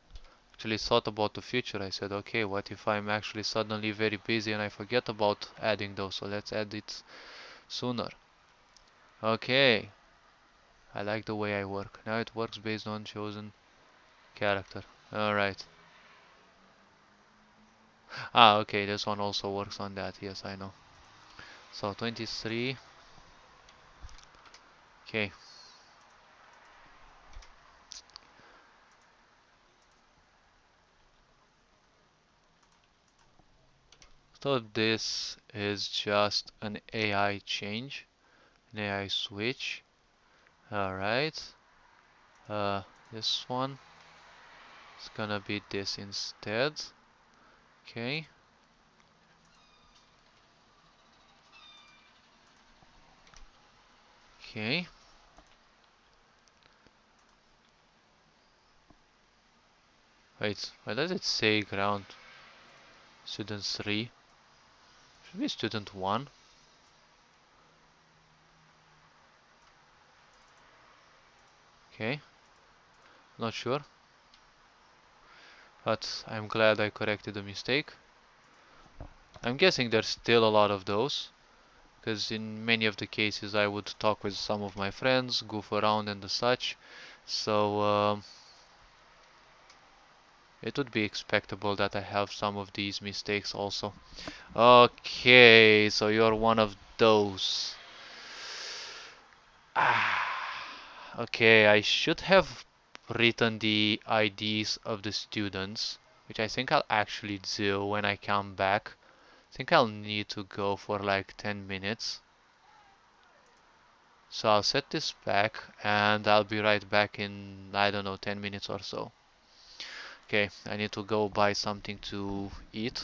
Actually thought about the future. I said, okay, what if I'm actually suddenly very busy and I forget about adding those? So let's add it sooner. Okay, I like the way I work. Now it works based on chosen character. Alright. Okay, this one also works on that. Yes, I know. So 23. Okay. So this is just an AI change, an AI switch. Alright. This one is gonna be this instead. Okay. Okay. Wait, why does it say ground student 3? Should be student 1. Okay. Not sure. But I'm glad I corrected the mistake. I'm guessing there's still a lot of those, because in many of the cases I would talk with some of my friends, goof around and the such. So it would be expectable that I have some of these mistakes also. Okay, so you're one of those. Okay, I should have written the IDs of the students, which I think I'll actually do when I come back. I think I'll need to go for like 10 minutes. So I'll set this back and I'll be right back in, I don't know, 10 minutes or so. Okay, I need to go buy something to eat.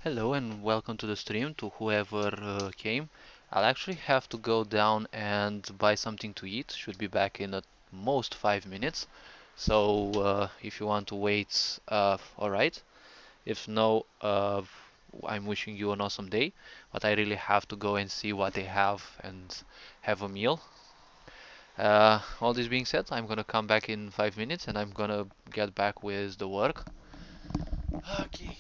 Hello and welcome to the stream to whoever came. I'll actually have to go down and buy something to eat. Should be back in at most 5 minutes. So if you want to wait, alright. If no, I'm wishing you an awesome day. But I really have to go and see what they have and have a meal. All this being said, I'm gonna come back in 5 minutes and I'm gonna get back with the work. Okay.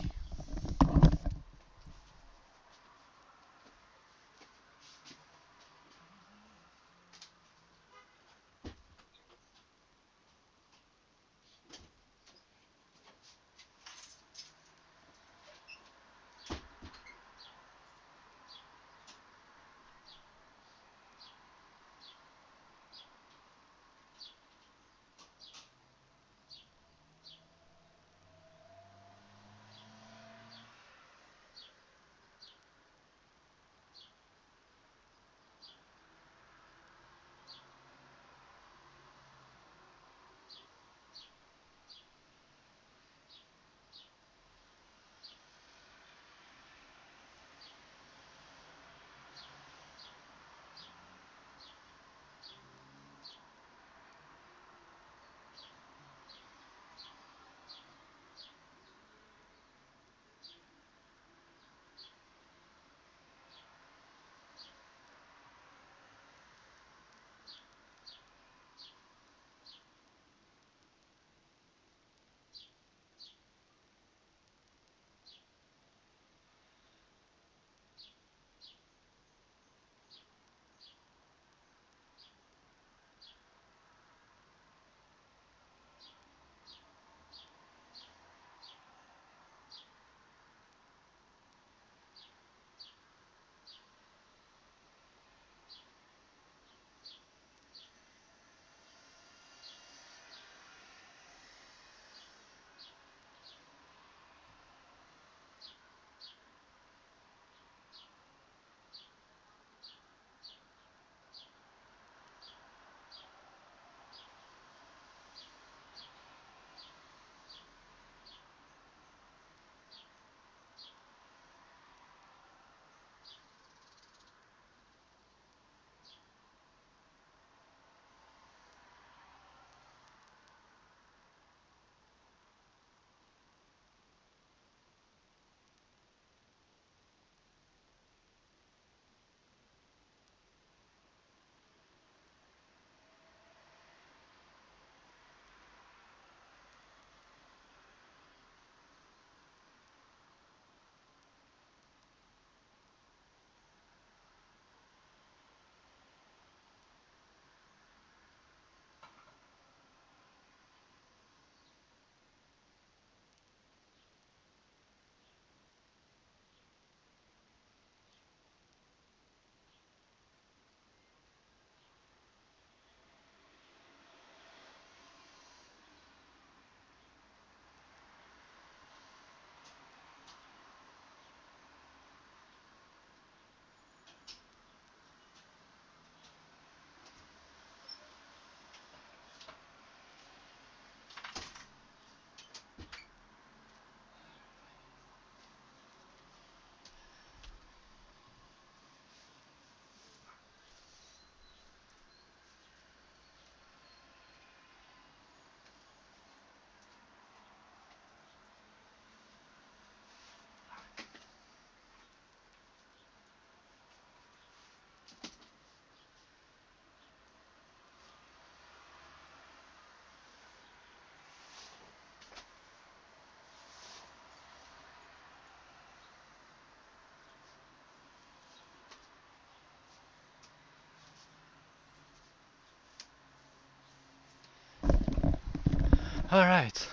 Alright,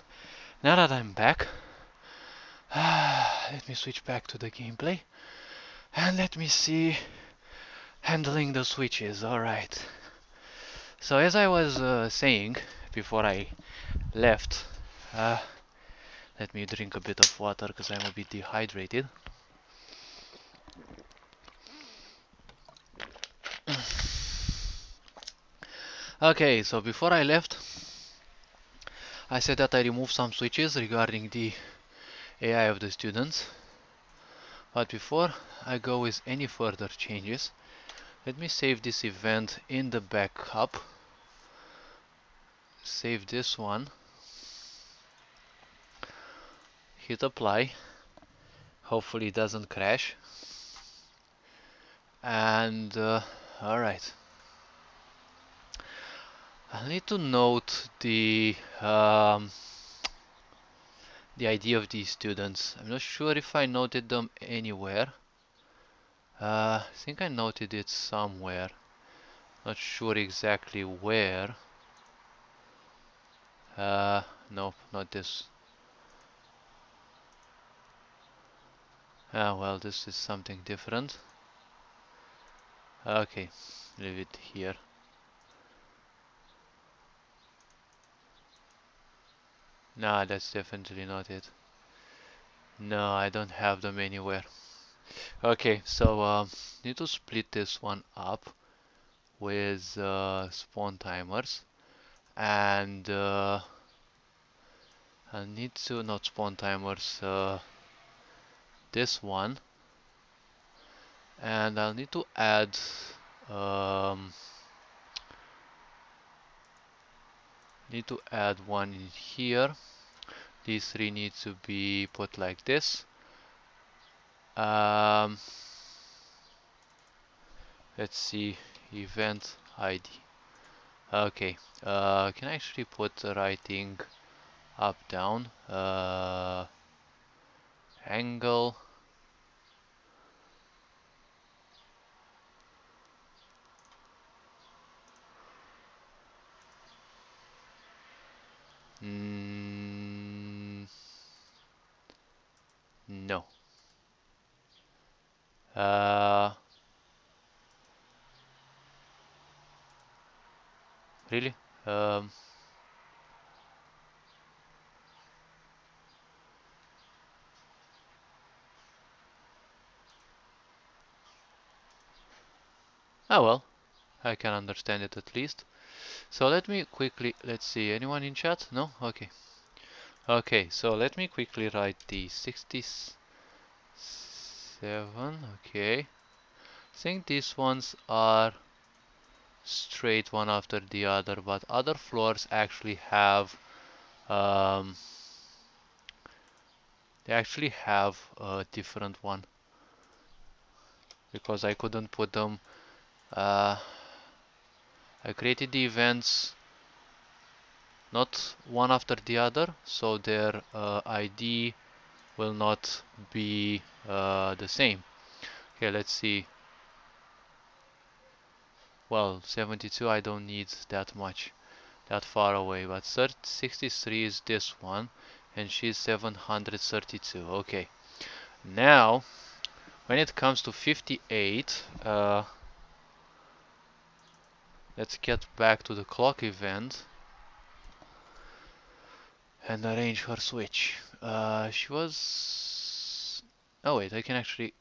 now that I'm back, let me switch back to the gameplay and let me see handling the switches. Alright, so as I was saying before I left, uh, let me drink a bit of water because I'm a bit dehydrated. Okay, so before I left, I said that I removed some switches regarding the AI of the students. But before I go with any further changes, let me save this event in the backup. Save this one. Hit apply. Hopefully it doesn't crash. And alright. I need to note the ID of these students. I'm not sure if I noted them anywhere. I think I noted it somewhere. Not sure exactly where. Nope, not this. Ah, well, this is something different. Okay, leave it here. Nah, that's definitely not it. No, I don't have them anywhere. Okay, so need to split this one up with spawn timers, and I need to not spawn timers. This one, and I'll need to add um, one in here. These three need to be put like this. Um, let's see, event ID. Okay, can I actually put the writing up down? Angle. Mm, no. Uh, really? Um, oh well, I can understand it at least. So let me quickly, let's see, anyone in chat? No? Okay. Okay, so let me quickly write the 67, okay. I think these ones are straight one after the other, but other floors actually have, um, they actually have a different one. Because I couldn't put them, I created the events not one after the other, so their ID will not be the same. Okay, let's see. Well, 72 I don't need that much, that far away, but 63 is this one, and she's 732. Okay, now when it comes to 58, let's get back to the clock event and arrange her switch. She was... Oh wait, I can actually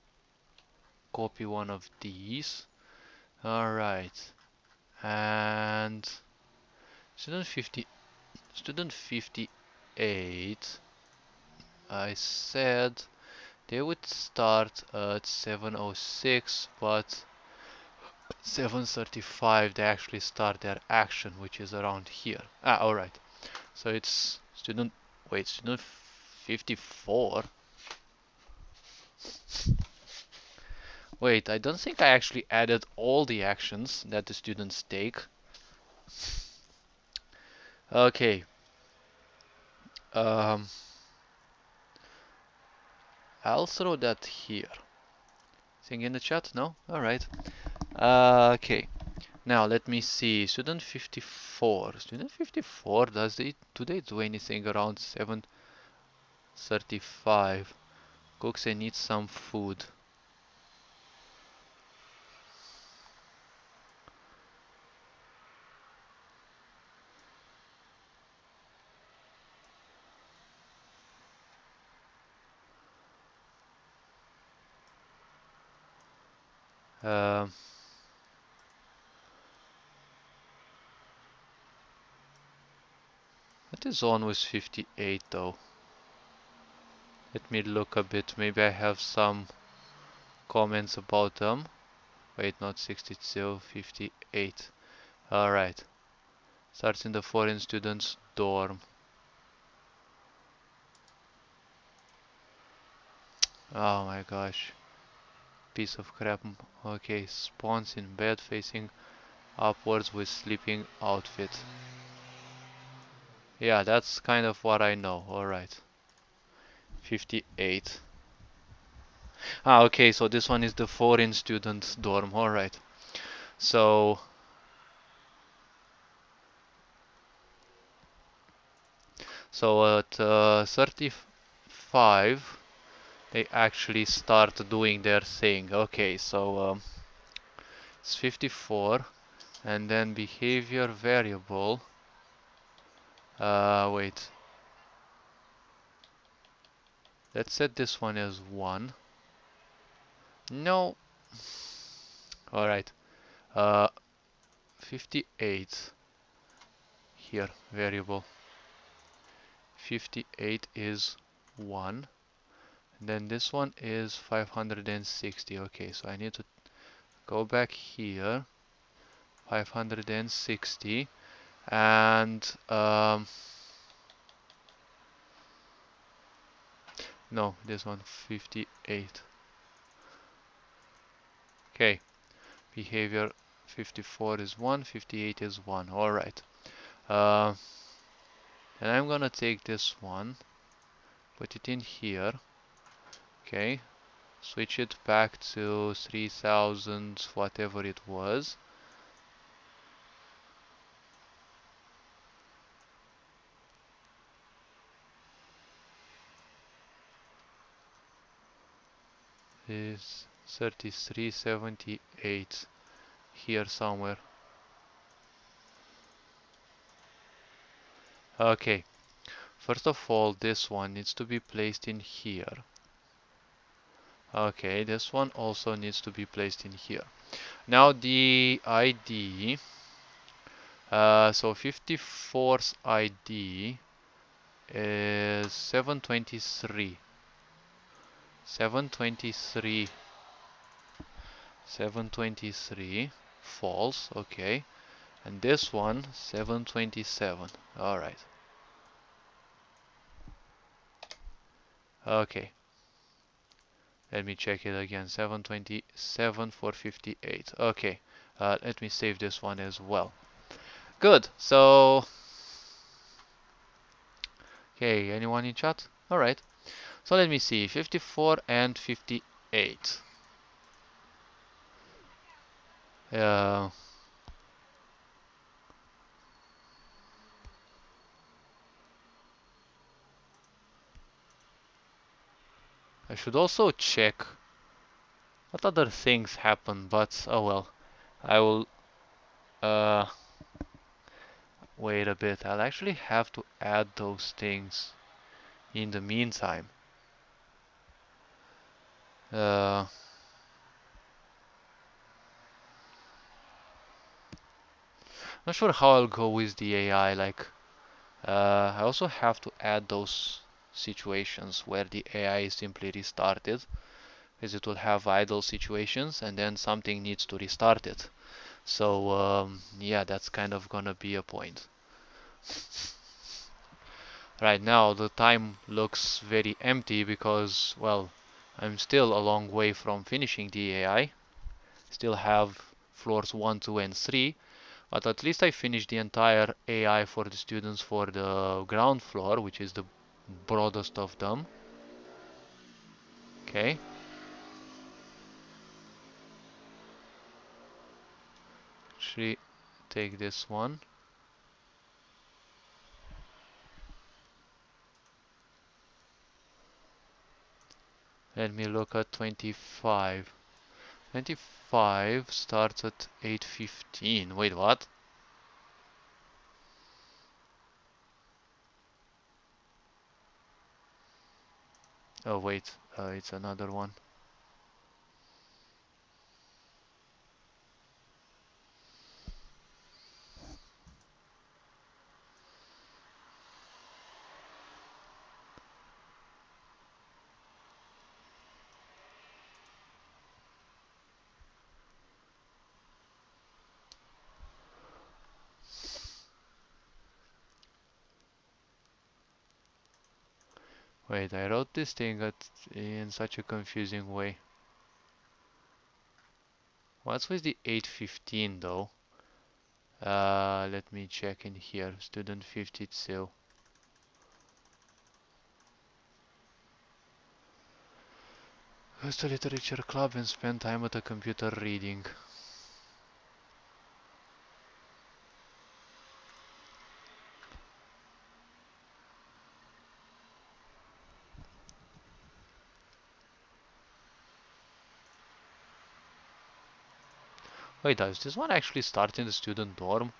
copy one of these. Alright. And student 50, student 58, I said they would start at 7:06, but 7:35 they actually start their action, which is around here. Ah, alright. So it's student, wait, student 54. Wait, I don't think I actually added all the actions that the students take. Okay. Um, I'll throw that here. Thing in the chat? No? Alright. Okay. Now let me see. Student 54. Student 54, do they do anything around 7:35? Cooks and eat some food. Um, what is on with 58 though? Let me look a bit. Maybe I have some comments about them. Wait, not 62, 58. Alright. Starts in the foreign students dorm. Oh my gosh. Piece of crap. Okay, spawns in bed facing upwards with sleeping outfit. Yeah, that's kind of what I know. Alright. 58. Ah, okay, so this one is the foreign student dorm. Alright. So at 35 they actually start doing their thing. Okay, so it's 54 and then behavior variable. Wait. Let's set this one as 1. No. Alright. Uh, 58 here, variable. 58 is 1. And then this one is 560. Okay, so I need to go back here. 560. And no, this one 58. Okay, behavior 54 is 1, 58 is 1. Alright. Uh, and I'm gonna take this one, put it in here. Okay, switch it back to 3000, whatever it was. Is 3378 here somewhere. Okay, first of all, this one needs to be placed in here. Okay, this one also needs to be placed in here. Now the ID, so 54's ID is 723. 723. 723 false, okay. And this one 727. Alright. Okay. Let me check it again. 727 for 58. Okay. Let me save this one as well. Good. So okay, anyone in chat? Alright. So let me see. 54 and 58. Uh, I should also check what other things happen, but oh well. I will uh, wait a bit. I'll actually have to add those things in the meantime. Uh, Not sure how I'll go with the AI. Like, I also have to add those situations where the AI is simply restarted, because it will have idle situations and then something needs to restart it. So yeah, that's kind of gonna be a point. Right now the time looks very empty because, well, I'm still a long way from finishing the AI. Still have floors 1, 2 and 3, but at least I finished the entire AI for the students for the ground floor, which is the broadest of them. Okay. Actually, take this one. Let me look at 25. 25 starts at 8:15. Wait, what? Oh, wait. It's another one. Wait, I wrote this thing in such a confusing way. What's with the 815 though? Let me check in here. Student 52. Goes to literature club and spend time at a computer reading. Wait, does this one actually start in the student dorm?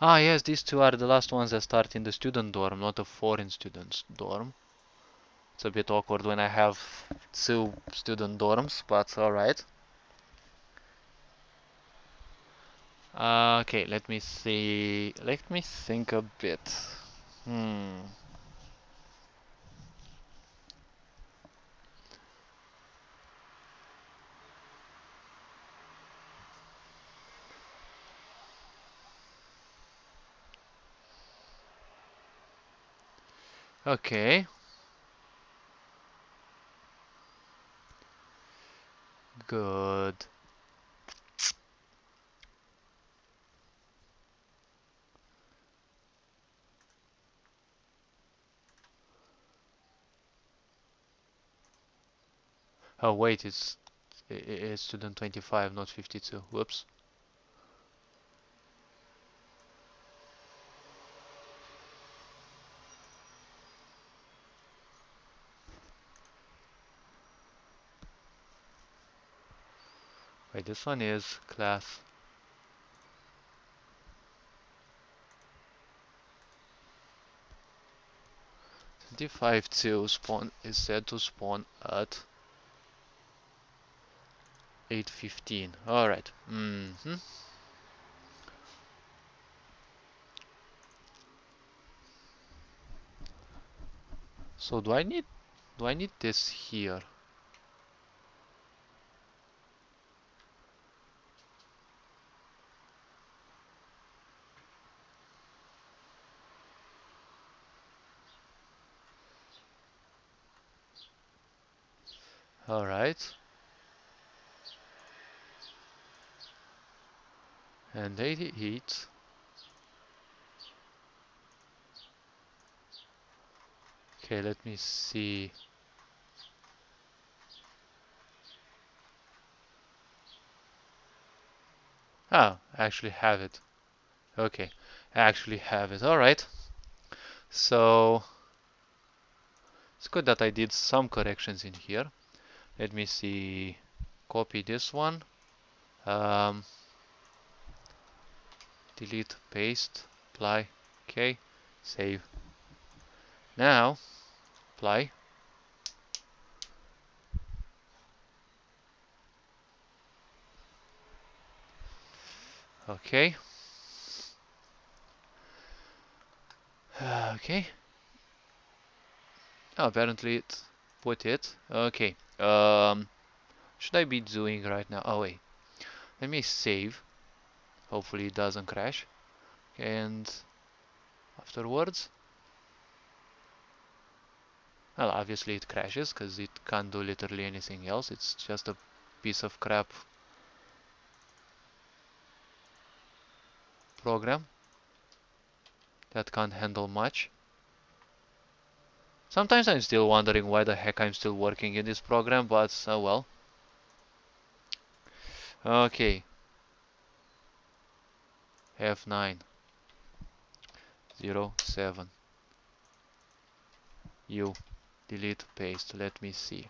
Ah, yes, these two are the last ones that start in the student dorm, not a foreign student's dorm. It's a bit awkward when I have two student dorms, but alright. Okay, let me see. Let me think a bit. Hmm. Okay. Good. Oh wait, it's student 25, not 52. Whoops. Wait, this one is class 25 to spawn is said to spawn at 8:15. All right. So do I need this here? All right. And 88. Okay, let me see. Ah, I actually have it. Okay, I actually have it. All right. So it's good that I did some corrections in here. Let me see. Copy this one. Um, delete, paste, apply. Okay, save. Now apply. Okay. Okay. Oh, apparently it put it. Okay. Should I be doing right now? Oh wait. Let me save. Hopefully it doesn't crash. And afterwards, well, obviously it crashes because it can't do literally anything else. It's just a piece of crap program that can't handle much. Sometimes I'm still wondering why the heck I'm still working in this program, but oh well. Okay, F9 07 U delete paste. Let me see.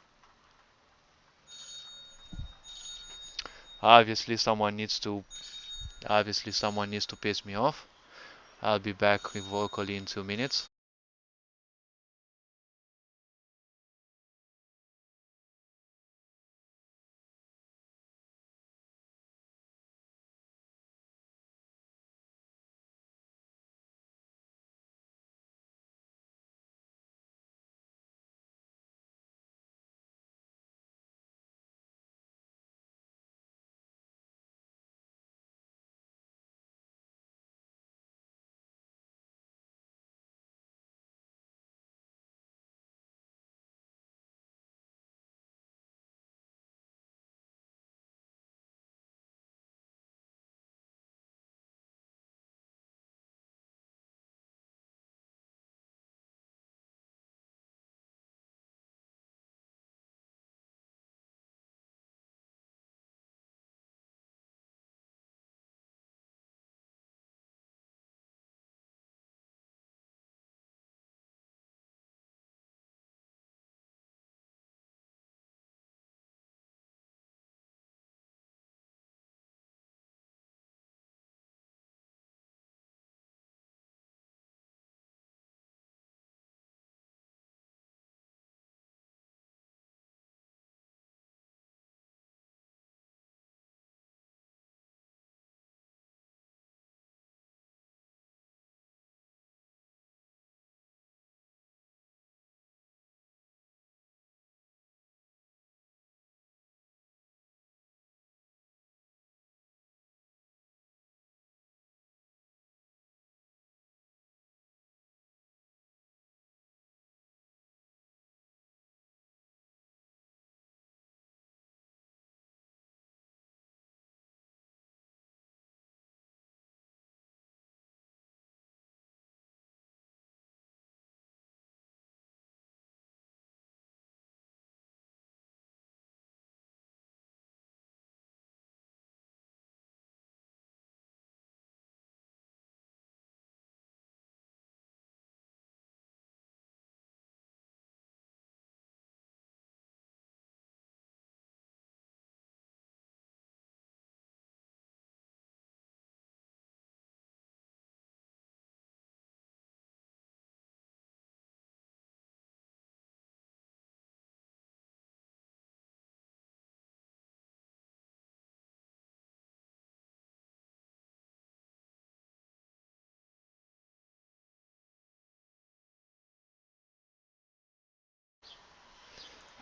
Obviously someone needs to piss me off. I'll be back vocally in 2 minutes.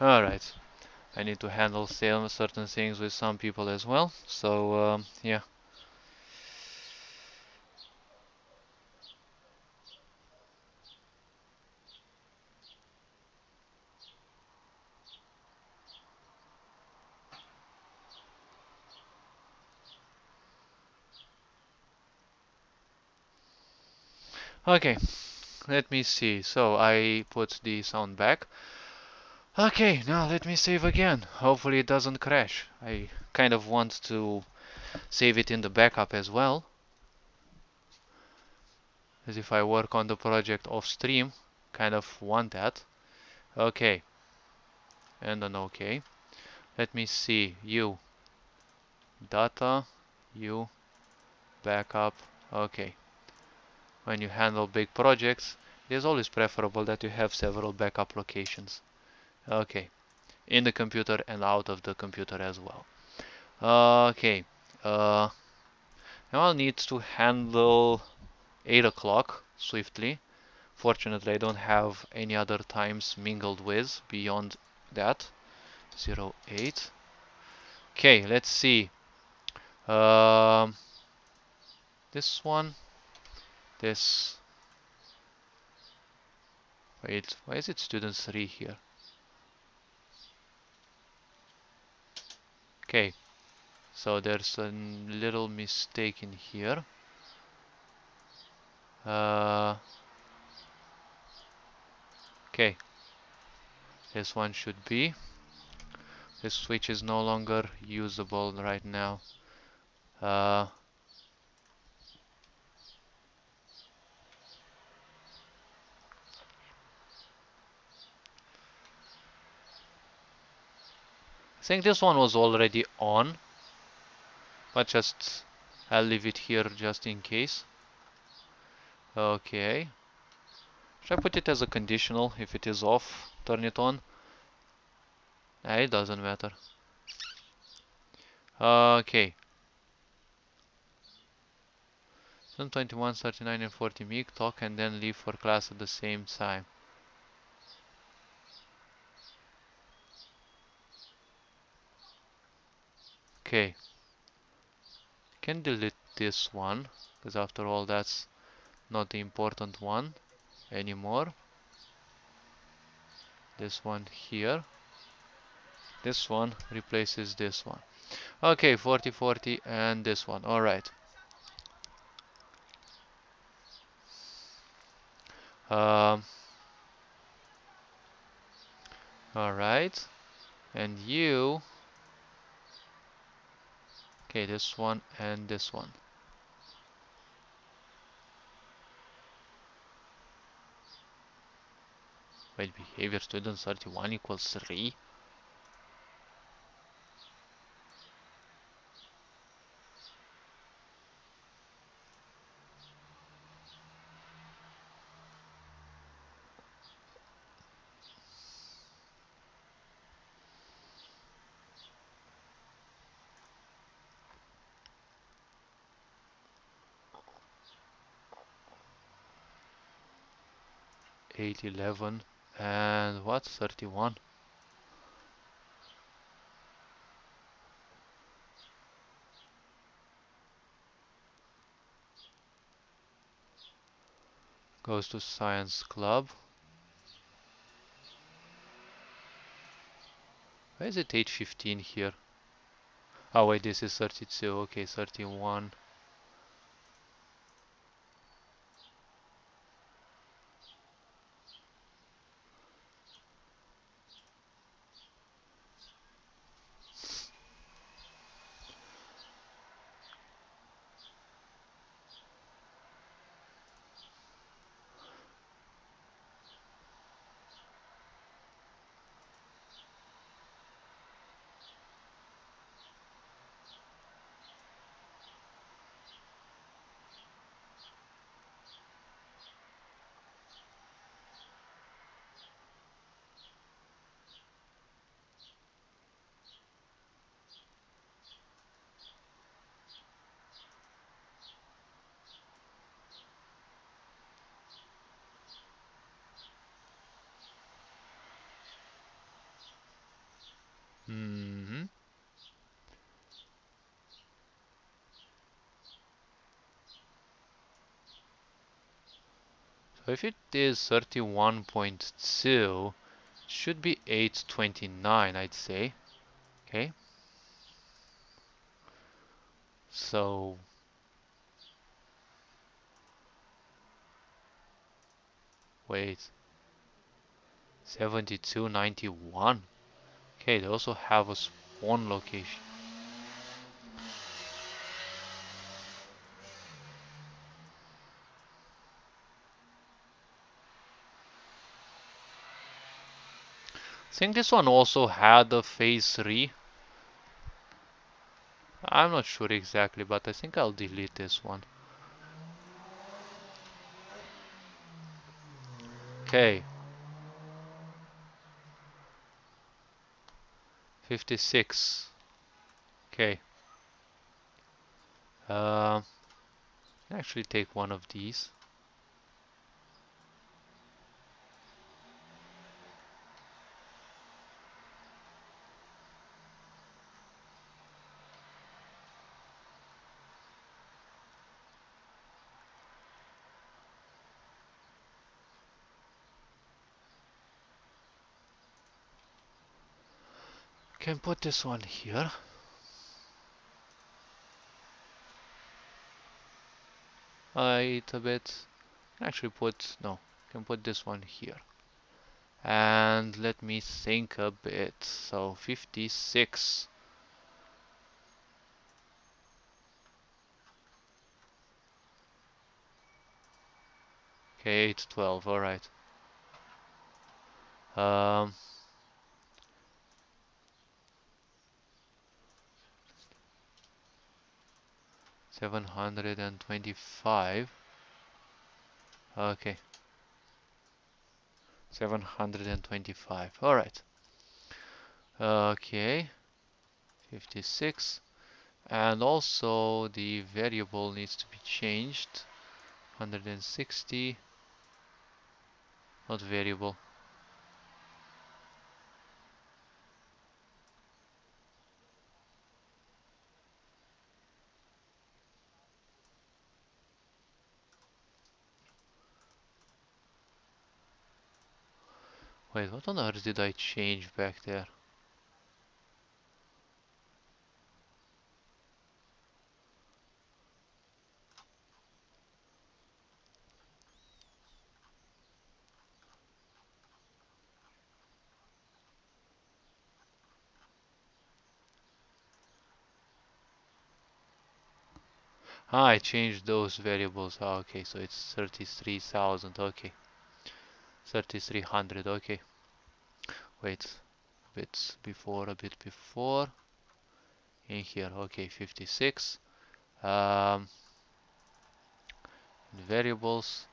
Alright, I need to handle certain things with some people as well, so yeah. Okay, let me see. So I put the sound back. Okay, now let me save again. Hopefully it doesn't crash. I kind of want to save it in the backup as well, as if I work on the project off stream. Kind of want that. Okay, and an okay. Let me see. You, data, you, backup. Okay. When you handle big projects, it is always preferable that you have several backup locations. Okay. In the computer and out of the computer as well. Okay. Now I'll need to handle 8 o'clock swiftly. Fortunately, I don't have any other times mingled with beyond that. 08. Okay, let's see. Um, this one, this. Wait, why is it student 3 here? Okay, so there's a little mistake in here. Okay, this one should be. This switch is no longer usable right now. Uh, I think this one was already on, but just I'll leave it here just in case. Okay. Should I put it as a conditional? If it is off, turn it on. It doesn't matter. Okay. 21, 39 and 40 mig talk and then leave for class at the same time. Okay. Can delete this one, because after all that's not the important one anymore. This one here. This one replaces this one. Okay, 40, 40 and this one. Alright. Um, alright. And you. Okay, this one and this one. Wait, behavior student 31 equals 3? 8, 11 and what? 31. Goes to science club. Why is it 8:15 here? Oh wait, this is 32. Okay, 31. Hmm. So if it is 31.2, should be 829, I'd say. Okay. So wait, 7291. Okay, they also have a spawn location. I think this one also had a phase 3. I'm not sure exactly, but I think I'll delete this one. Okay, 56. Okay. Um, actually take one of these. Can put this one here. Wait a bit. Actually put, no, can put this one here. And let me think a bit. So 56. Okay, 812. All right. Um, 725. Okay, 725. All right. Okay, 56. And also the variable needs to be changed. 160. Not variable. Wait, what on earth did I change back there? Ah, I changed those variables. Ah, okay, so it's 33,000. Okay, 3,300. Okay, wait, a bit before. In here, okay, 56. Um, variables,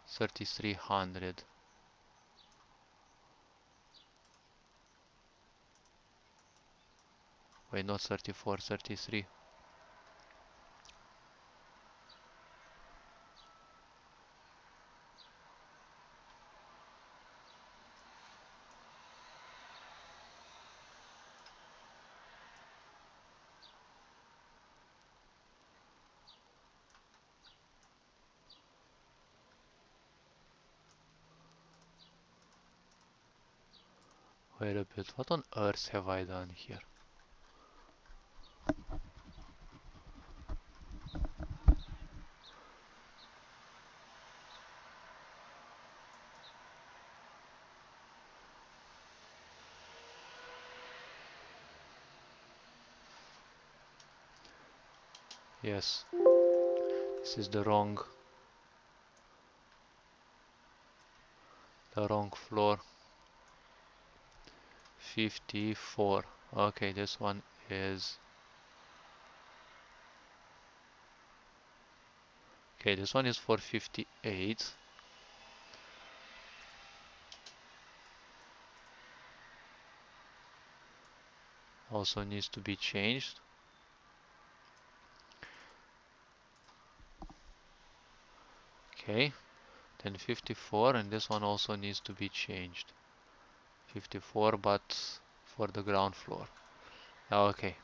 3,300. Wait, not 34, 33. Wait a bit, what on earth have I done here? Yes, this is the wrong floor. 54. Okay, this one is, okay, this one is for 58. Also needs to be changed. Okay, then 54, and this one also needs to be changed. 54, but for the ground floor. Okay.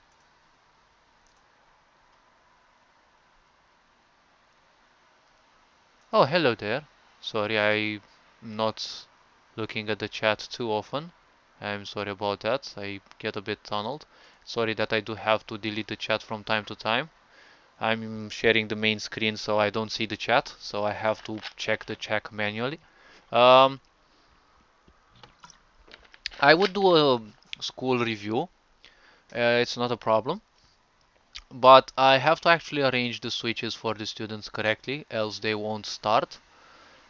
Oh, hello there. Sorry, I'm not looking at the chat too often. I'm sorry about that. I get a bit tunneled. Sorry that I do have to delete the chat from time to time. I'm sharing the main screen so I don't see the chat, so I have to check the chat manually. Um, I would do a school review. It's not a problem, but I have to actually arrange the switches for the students correctly, else they won't start.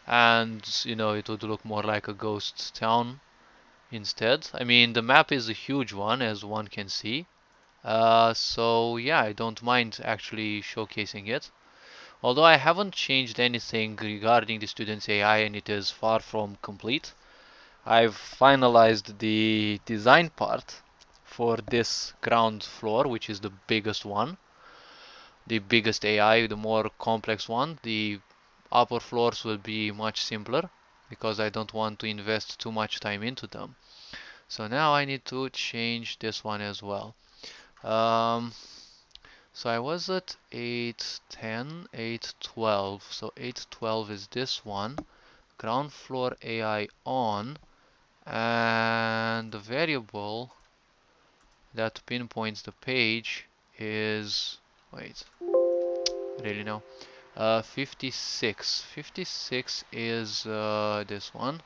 And it would look more like a ghost town instead. I mean, the map is a huge one, as one can see. So yeah, I don't mind actually showcasing it. Although I haven't changed anything regarding the students' AI, and it is far from complete. I've finalized the design part for this ground floor, which is the biggest one, the biggest AI, the more complex one. The upper floors will be much simpler because I don't want to invest too much time into them. So now I need to change this one as well. Um, so I was at 810, 812. So 812 is this one. Ground floor AI on. And the variable that pinpoints the page is, wait, really no, 56. 56 is this one.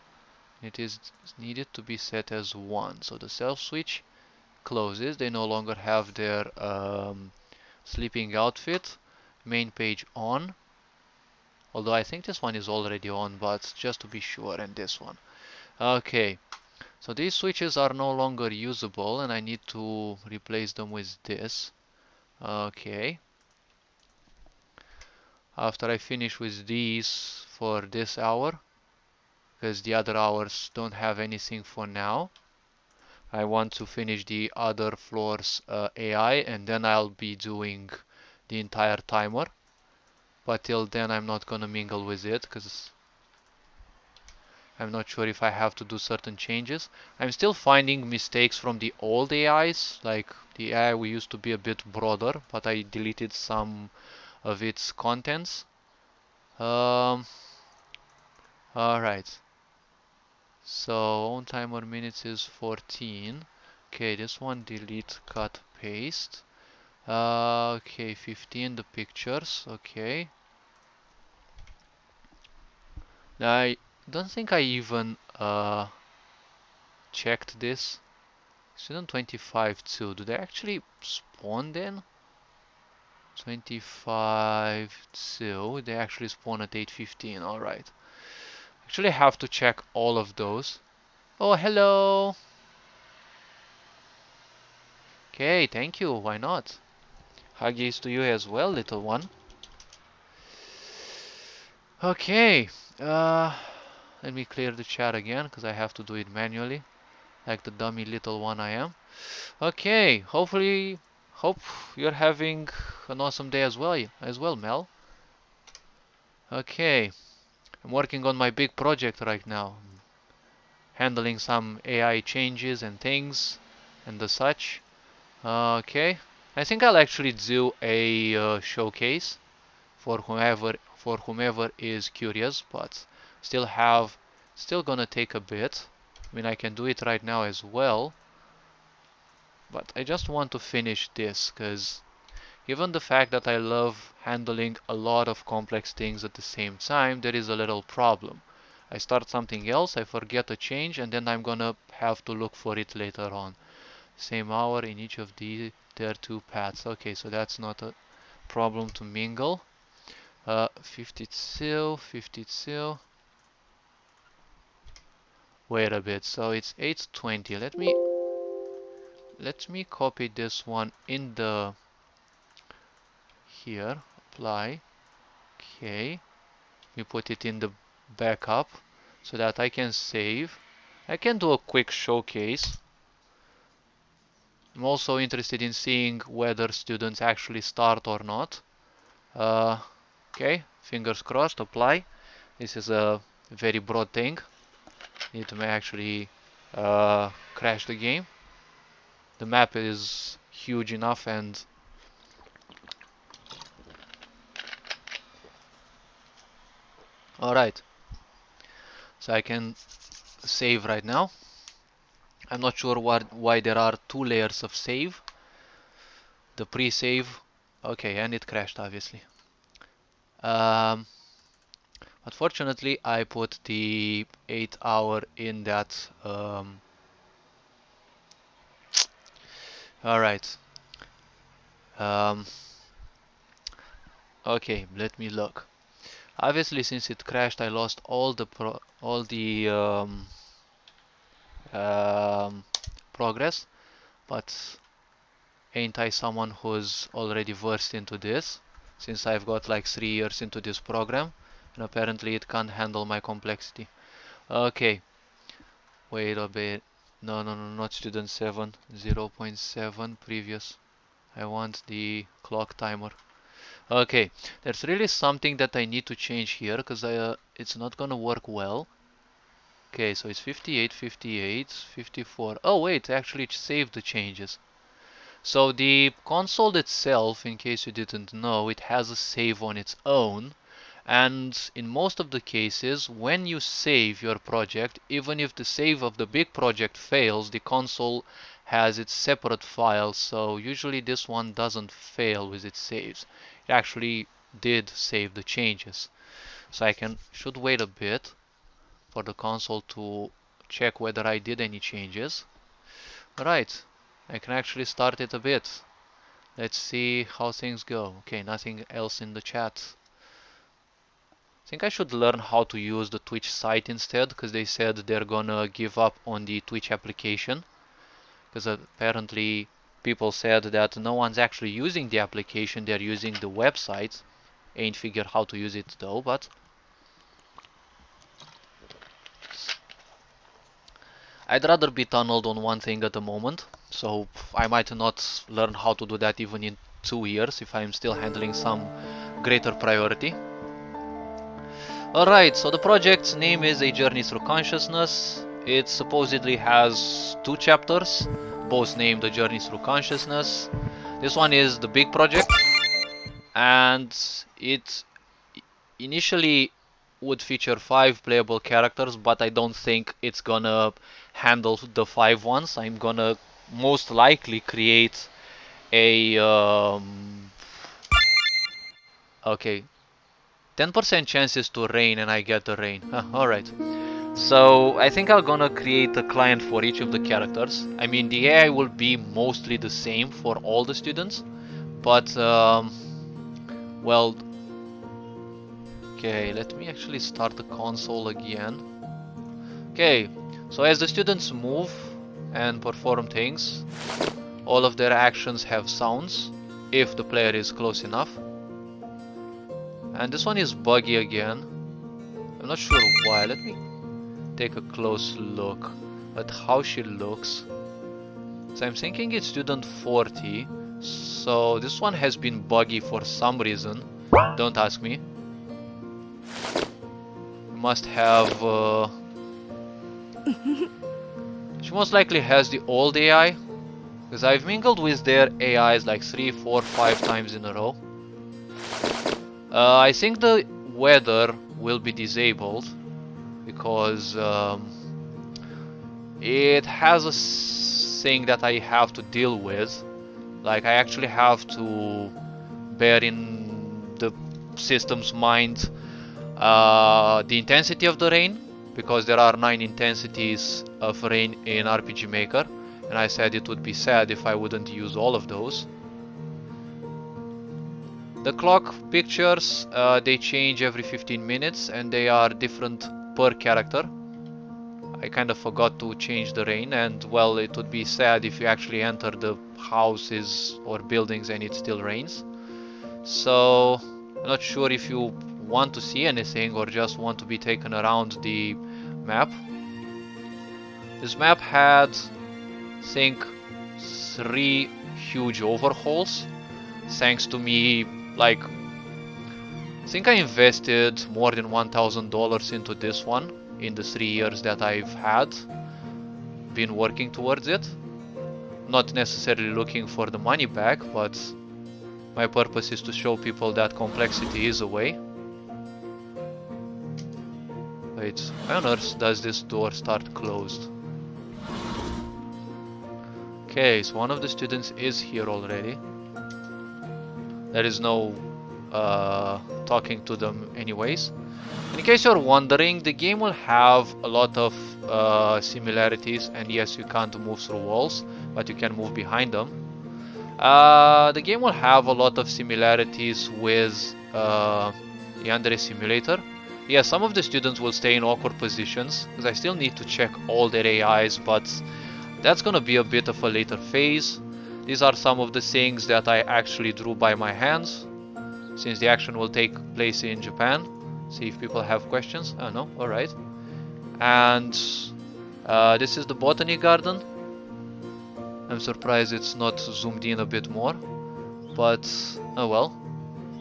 It is needed to be set as 1. So the self switch closes. They no longer have their sleeping outfit. Main page on. Although I think this one is already on, but just to be sure, and this one. Okay, so these switches are no longer usable and I need to replace them with this. Okay. After I finish with these for this hour, because the other hours don't have anything for now, I want to finish the other floors AI and then I'll be doing the entire timer. But till then I'm not gonna mingle with it because I'm not sure if I have to do certain changes. I'm still finding mistakes from the old AIs, like the AI we used to be a bit broader, but I deleted some of its contents. Um, Alright, so on timer minutes is 14. Okay, this one delete, cut, paste. Okay, 15 the pictures, okay. I don't think I even checked this. Student 25 too. Do they actually spawn then? 25 too. They actually spawn at 8:15. Alright. Actually have to check all of those. Oh, hello. Okay, thank you. Why not? Huggies to you as well, little one. Okay. Uh, Let me clear the chat again because I have to do it manually, like the dummy little one I am. Okay. Hopefully, hope you're having an awesome day as well, Mel. Okay. I'm working on my big project right now, handling some AI changes and things and the such. Okay, I think I'll actually do a showcase for whomever is curious, but still gonna take a bit. I mean, I can do it right now as well, but I just want to finish this because given the fact that I love handling a lot of complex things at the same time, there is a little problem. I start something else, I forget a change, and then I'm gonna have to look for it later on. Same hour in each of their two paths. Okay, so that's not a problem to mingle. 52, 52. Wait a bit. So it's 820. Let me copy this one in the here. Apply. Okay. We put it in the backup so that I can save. I can do a quick showcase. I'm also interested in seeing whether students actually start or not. Uh, okay, fingers crossed, apply. This is a very broad thing. It may actually crash the game. the map is huge enough. And alright, so I can save right now. I'm not sure why there are two layers of save. The pre-save, okay, and it crashed obviously. Unfortunately, I put the 8 hour in that. Alright. Okay, let me look. Obviously, since it crashed, I lost all the um, progress. But ain't I someone who's already versed into this? Since I've got like 3 years into this program, and apparently it can't handle my complexity. Okay, wait a bit. No, no, no, not student 7. 0.7 previous. I want the clock timer. Okay, there's really something that I need to change here because it's not gonna work well. Okay, so it's 58, 58, 54. Oh wait, actually it saved the changes. So the console itself, in case you didn't know, it has a save on its own. And in most of the cases, when you save your project, even if the save of the big project fails, the console has its separate files. So usually this one doesn't fail with its saves. It actually did save the changes. So I should wait a bit for the console to check whether I did any changes. Right, I can actually start it a bit. Let's see how things go. Okay, nothing else in the chat. I think I should learn how to use the Twitch site instead, because they said they're gonna give up on the Twitch application. Because apparently people said that no one's actually using the application, they're using the website. Ain't figured how to use it though, but I'd rather be tunneled on one thing at the moment. So I might not learn how to do that even in 2 years if I'm still handling some greater priority. Alright, so the project's name is A Journey Through Consciousness. It supposedly has 2 chapters, both named A Journey Through Consciousness. This one is the big project, and it initially would feature 5 playable characters, but I don't think it's gonna handle the 5 ones. I'm gonna most likely create a okay, 10% chances to rain and I get the rain. Alright. So I think I'm gonna create a client for each of the characters. I mean, the AI will be mostly the same for all the students, but well, okay, let me actually start the console again. Okay, so as the students move and perform things, all of their actions have sounds if the player is close enough. And this one is buggy again. I'm not sure why. Let me take a close look at how she looks. So I'm thinking it's student 40. So this one has been buggy for some reason. Don't ask me. Must have she most likely has the old AI, because I've mingled with their AIs like 3, 4, 5 times in a row. I think the weather will be disabled because it has a thing that I have to deal with. Like, I actually have to bear in the system's mind the intensity of the rain, because there are 9 intensities of rain in RPG Maker, and I said it would be sad if I wouldn't use all of those. The clock pictures, they change every 15 minutes and they are different per character. I kind of forgot to change the rain, and well, it would be sad if you actually enter the houses or buildings and it still rains. So I'm not sure if you want to see anything or just want to be taken around the map. This map had, I think, 3 huge overhauls, thanks to me. Like, I think I invested more than $1,000 into this one in the 3 years that I've been working towards it. not necessarily looking for the money back, but my purpose is to show people that complexity is a way. Wait, why on earth does this door start closed? Okay, so one of the students is here already. There is no talking to them anyways. In case you're wondering, the game will have a lot of similarities, and yes, you can't move through walls, but you can move behind them. The game will have a lot of similarities with Yandere Simulator. Yeah, some of the students will stay in awkward positions, because I still need to check all their AIs, but that's gonna be a bit of a later phase. These are some of the things that I actually drew by my hands, since the action will take place in Japan. See if people have questions. Oh no, alright. And this is the botany garden. I'm surprised it's not zoomed in a bit more, but oh well.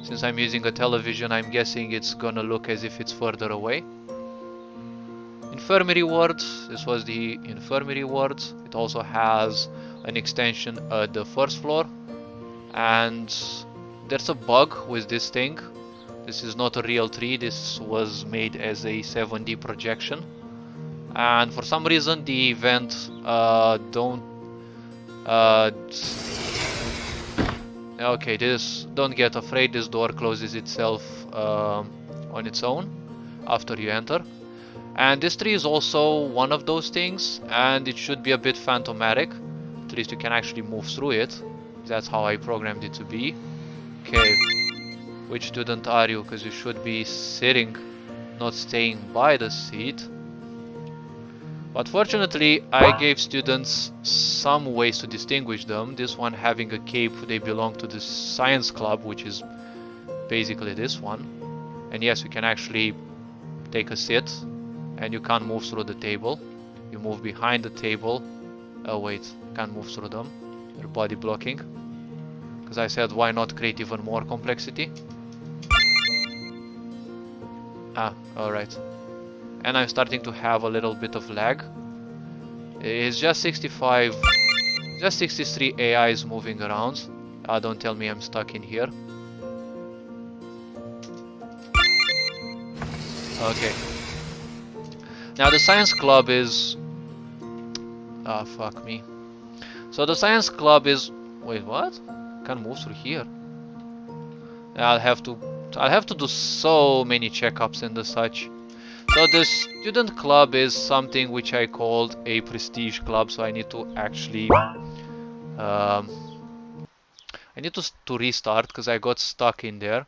Since I'm using a television, I'm guessing it's gonna look as if it's further away. Infirmary wards. This was the infirmary wards. It also has an extension at the first floor, and there's a bug with this thing. This is not a real tree. This was made as a 7D projection, and for some reason the event okay, don't get afraid. This door closes itself on its own after you enter. And this tree is also one of those things, and it should be a bit phantomatic. At least you can actually move through it. That's how I programmed it to be. Okay, which student are you? Because you should be sitting, not staying by the seat. But fortunately, I gave students some ways to distinguish them. This one having a cape, they belong to the science club, which is basically this one. And yes, you can actually take a sit, and you can't move through the table. You move behind the table. Oh wait, can't move through them. They're body blocking. Because I said, why not create even more complexity? Ah, alright. And I'm starting to have a little bit of lag. It's just 63 AIs moving around. Don't tell me I'm stuck in here. Okay. Now the science club is... Ah, fuck me. So the science club is... Wait, what? Can't move through here. I'll have to do so many checkups and the such. So the student club is something which I called a prestige club, so I need to actually I need to restart because I got stuck in there.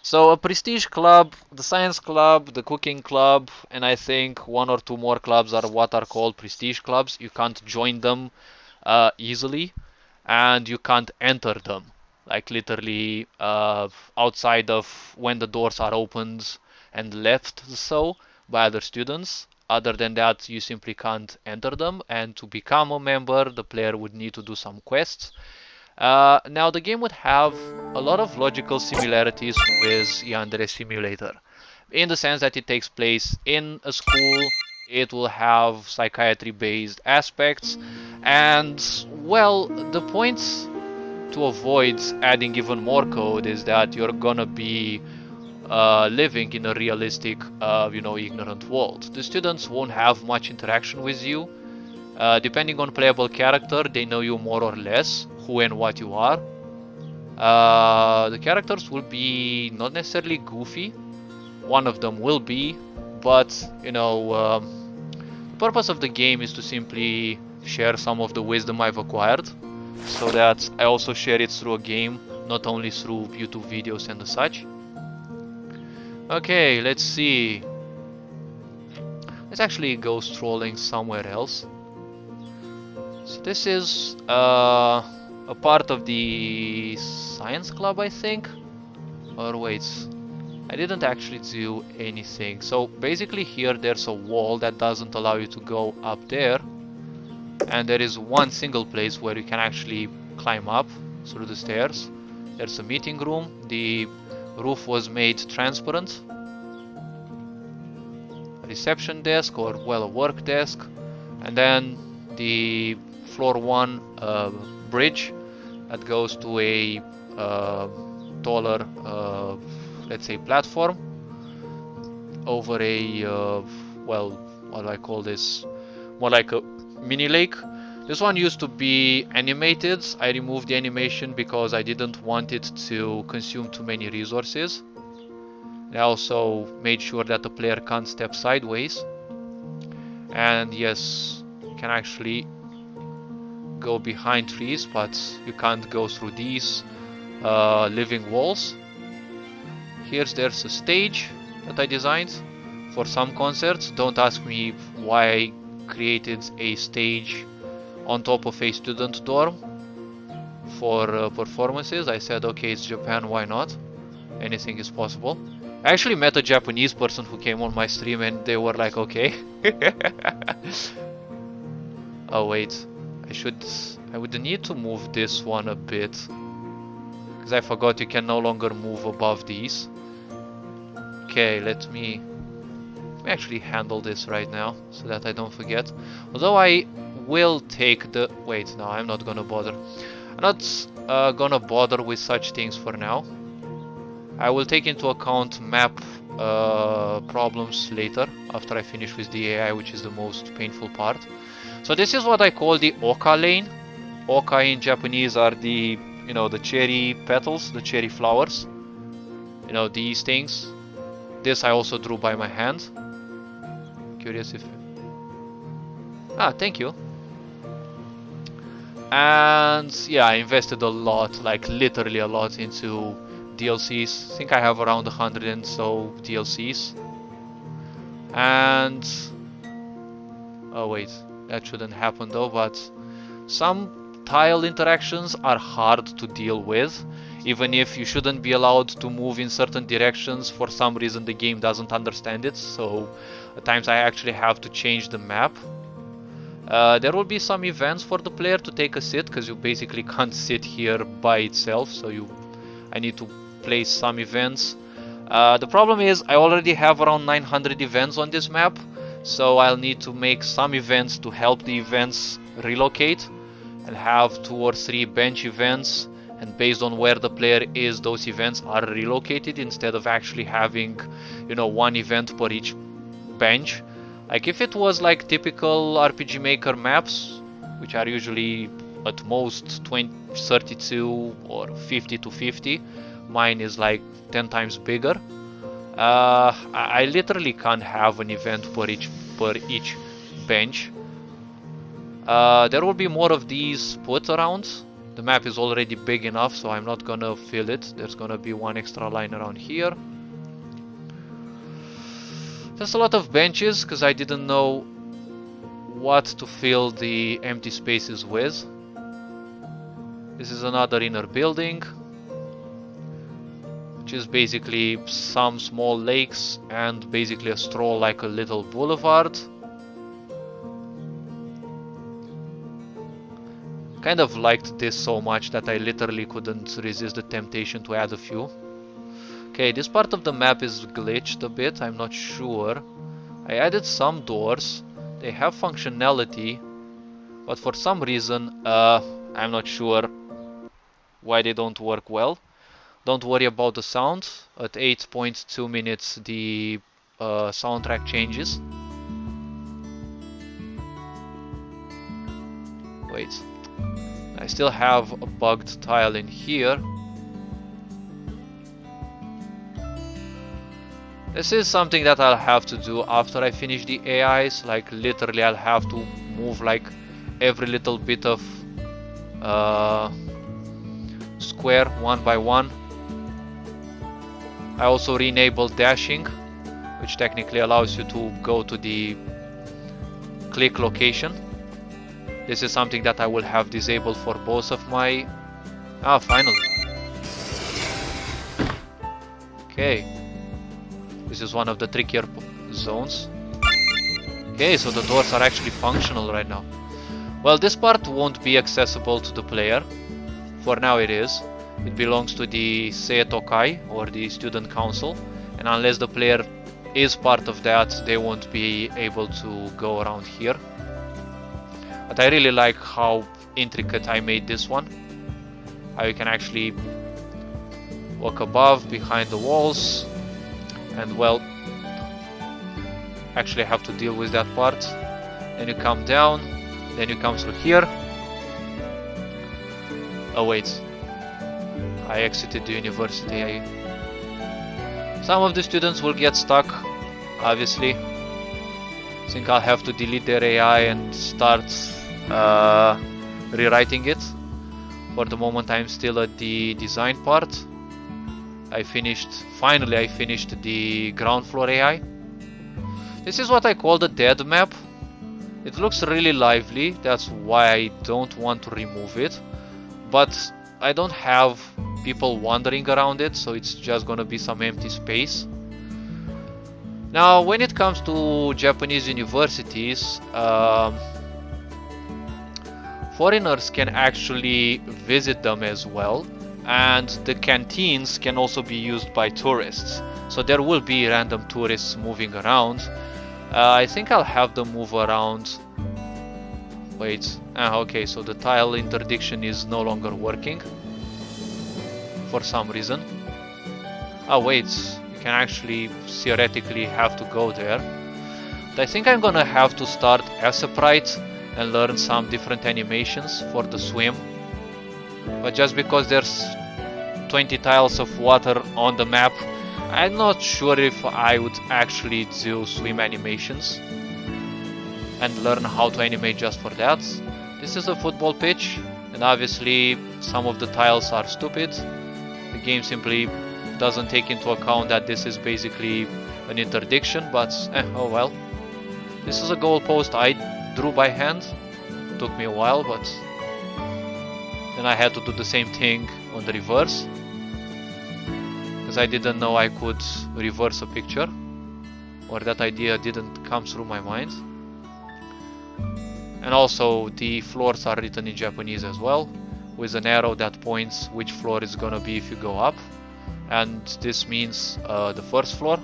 So a prestige club, the science club, the cooking club, and I think one or two more clubs are what are called prestige clubs. You can't join them easily, and you can't enter them, like literally outside of when the doors are opened and left so by other students. Other than that, you simply can't enter them, and to become a member, the player would need to do some quests. Now the game would have a lot of logical similarities with Yandere Simulator, in the sense that it takes place in a school. It will have psychiatry-based aspects, and well, the point to avoid adding even more code is that you're gonna be living in a realistic, ignorant world. The students won't have much interaction with you. Depending on playable character, they know you more or less, who and what you are. The characters will be not necessarily goofy. One of them will be, but the purpose of the game is to simply share some of the wisdom I've acquired, so that I also share it through a game, not only through YouTube videos and the such. Okay, let's see. Let's actually go strolling somewhere else. So this is a part of the science club, I think. Or wait, I didn't actually do anything. So basically here there's a wall that doesn't allow you to go up there. And there is one single place where you can actually climb up through the stairs. There's a meeting room. The roof was made transparent. A reception desk, or well, a work desk. And then the floor 1 bridge that goes to a taller, let's say, platform over a, well, what do I call this? More like a mini lake. This one used to be animated. I removed the animation because I didn't want it to consume too many resources. I also made sure that the player can't step sideways. And yes, you can actually go behind trees, but you can't go through these living walls. There's a stage that I designed for some concerts. Don't ask me why I created a stage on top of a student dorm for performances. I said, okay, it's Japan, why not? Anything is possible. I actually met a Japanese person who came on my stream and they were like, okay. Oh wait, I would need to move this one a bit, because I forgot you can no longer move above these. Okay, let me actually handle this right now so that I don't forget. Although I will take the... Wait, no, I'm not gonna bother. I'm not gonna bother with such things for now. I will take into account map problems later, after I finish with the AI, which is the most painful part. So this is what I call the oka lane. Oka in Japanese are the, you know, the cherry petals, the cherry flowers. You know, these things. This I also drew by my hand. Curious if... Ah, thank you. And yeah, I invested a lot, like literally a lot, into DLCs. I think I have around 100 and so DLCs. And... oh wait, that shouldn't happen though, but some tile interactions are hard to deal with. Even if you shouldn't be allowed to move in certain directions, for some reason the game doesn't understand it, so at times I actually have to change the map. There will be some events for the player to take a sit, because you basically can't sit here by itself, so I need to place some events. The problem is I already have around 900 events on this map, so I'll need to make some events to help the events relocate, and have 2 or 3 bench events, and based on where the player is, those events are relocated instead of actually having, you know, 1 event per each bench. Like if it was like typical RPG Maker maps, which are usually at most 32 or 50 to 50, mine is like 10 times bigger. I literally can't have an event per each bench. There will be more of these put around. The map is already big enough, so I'm not gonna fill it. There's gonna be 1 extra line around here. There's a lot of benches, because I didn't know what to fill the empty spaces with. This is another inner building, which is basically some small lakes and basically a stroll, like a little boulevard. Kind of liked this so much that I literally couldn't resist the temptation to add a few. Okay, this part of the map is glitched a bit, I'm not sure. I added some doors, they have functionality, but for some reason, I'm not sure why they don't work well. Don't worry about the sound. At 8.2 minutes the soundtrack changes. Wait, I still have a bugged tile in here. This is something that I'll have to do after I finish the AIs. Like literally I'll have to move like every little bit of square one by one. I also re-enabled dashing, which technically allows you to go to the click location. This is something that I will have disabled for both of my... Ah, finally. Okay. This is one of the trickier zones. Okay, so the doors are actually functional right now. Well, this part won't be accessible to the player. For now it is. It belongs to the Seitokai, or the student council. And unless the player is part of that, they won't be able to go around here. But I really like how intricate I made this one. How you can actually walk above, behind the walls, and well, actually have to deal with that part. Then you come down, then you come through here. Oh wait, I exited the university. Some of the students will get stuck, obviously. I think I'll have to delete their AI and start rewriting it. For the moment I'm still at the design part. Finally I finished the ground floor AI. This is what I call the dead map. It looks really lively, that's why I don't want to remove it. But I don't have people wandering around it, so it's just gonna be some empty space. Now, when it comes to Japanese universities, foreigners can actually visit them as well, and the canteens can also be used by tourists. So there will be random tourists moving around. I think I'll have them move around. Wait, okay, so the tile interdiction is no longer working for some reason. Oh wait, you can actually theoretically have to go there. But I think I'm gonna have to start as Sprite and learn some different animations for the swim. But just because there's 20 tiles of water on the map, I'm not sure if I would actually do swim animations and learn how to animate just for that. This is a football pitch, and obviously some of the tiles are stupid. The game simply doesn't take into account that this is basically an interdiction, but oh well. This is a goalpost I drew by hand. Took me a while, but then I had to do the same thing on the reverse, because I didn't know I could reverse a picture, or that idea didn't come through my mind. And also the floors are written in Japanese as well, with an arrow that points which floor is gonna be if you go up. And this means the first floor,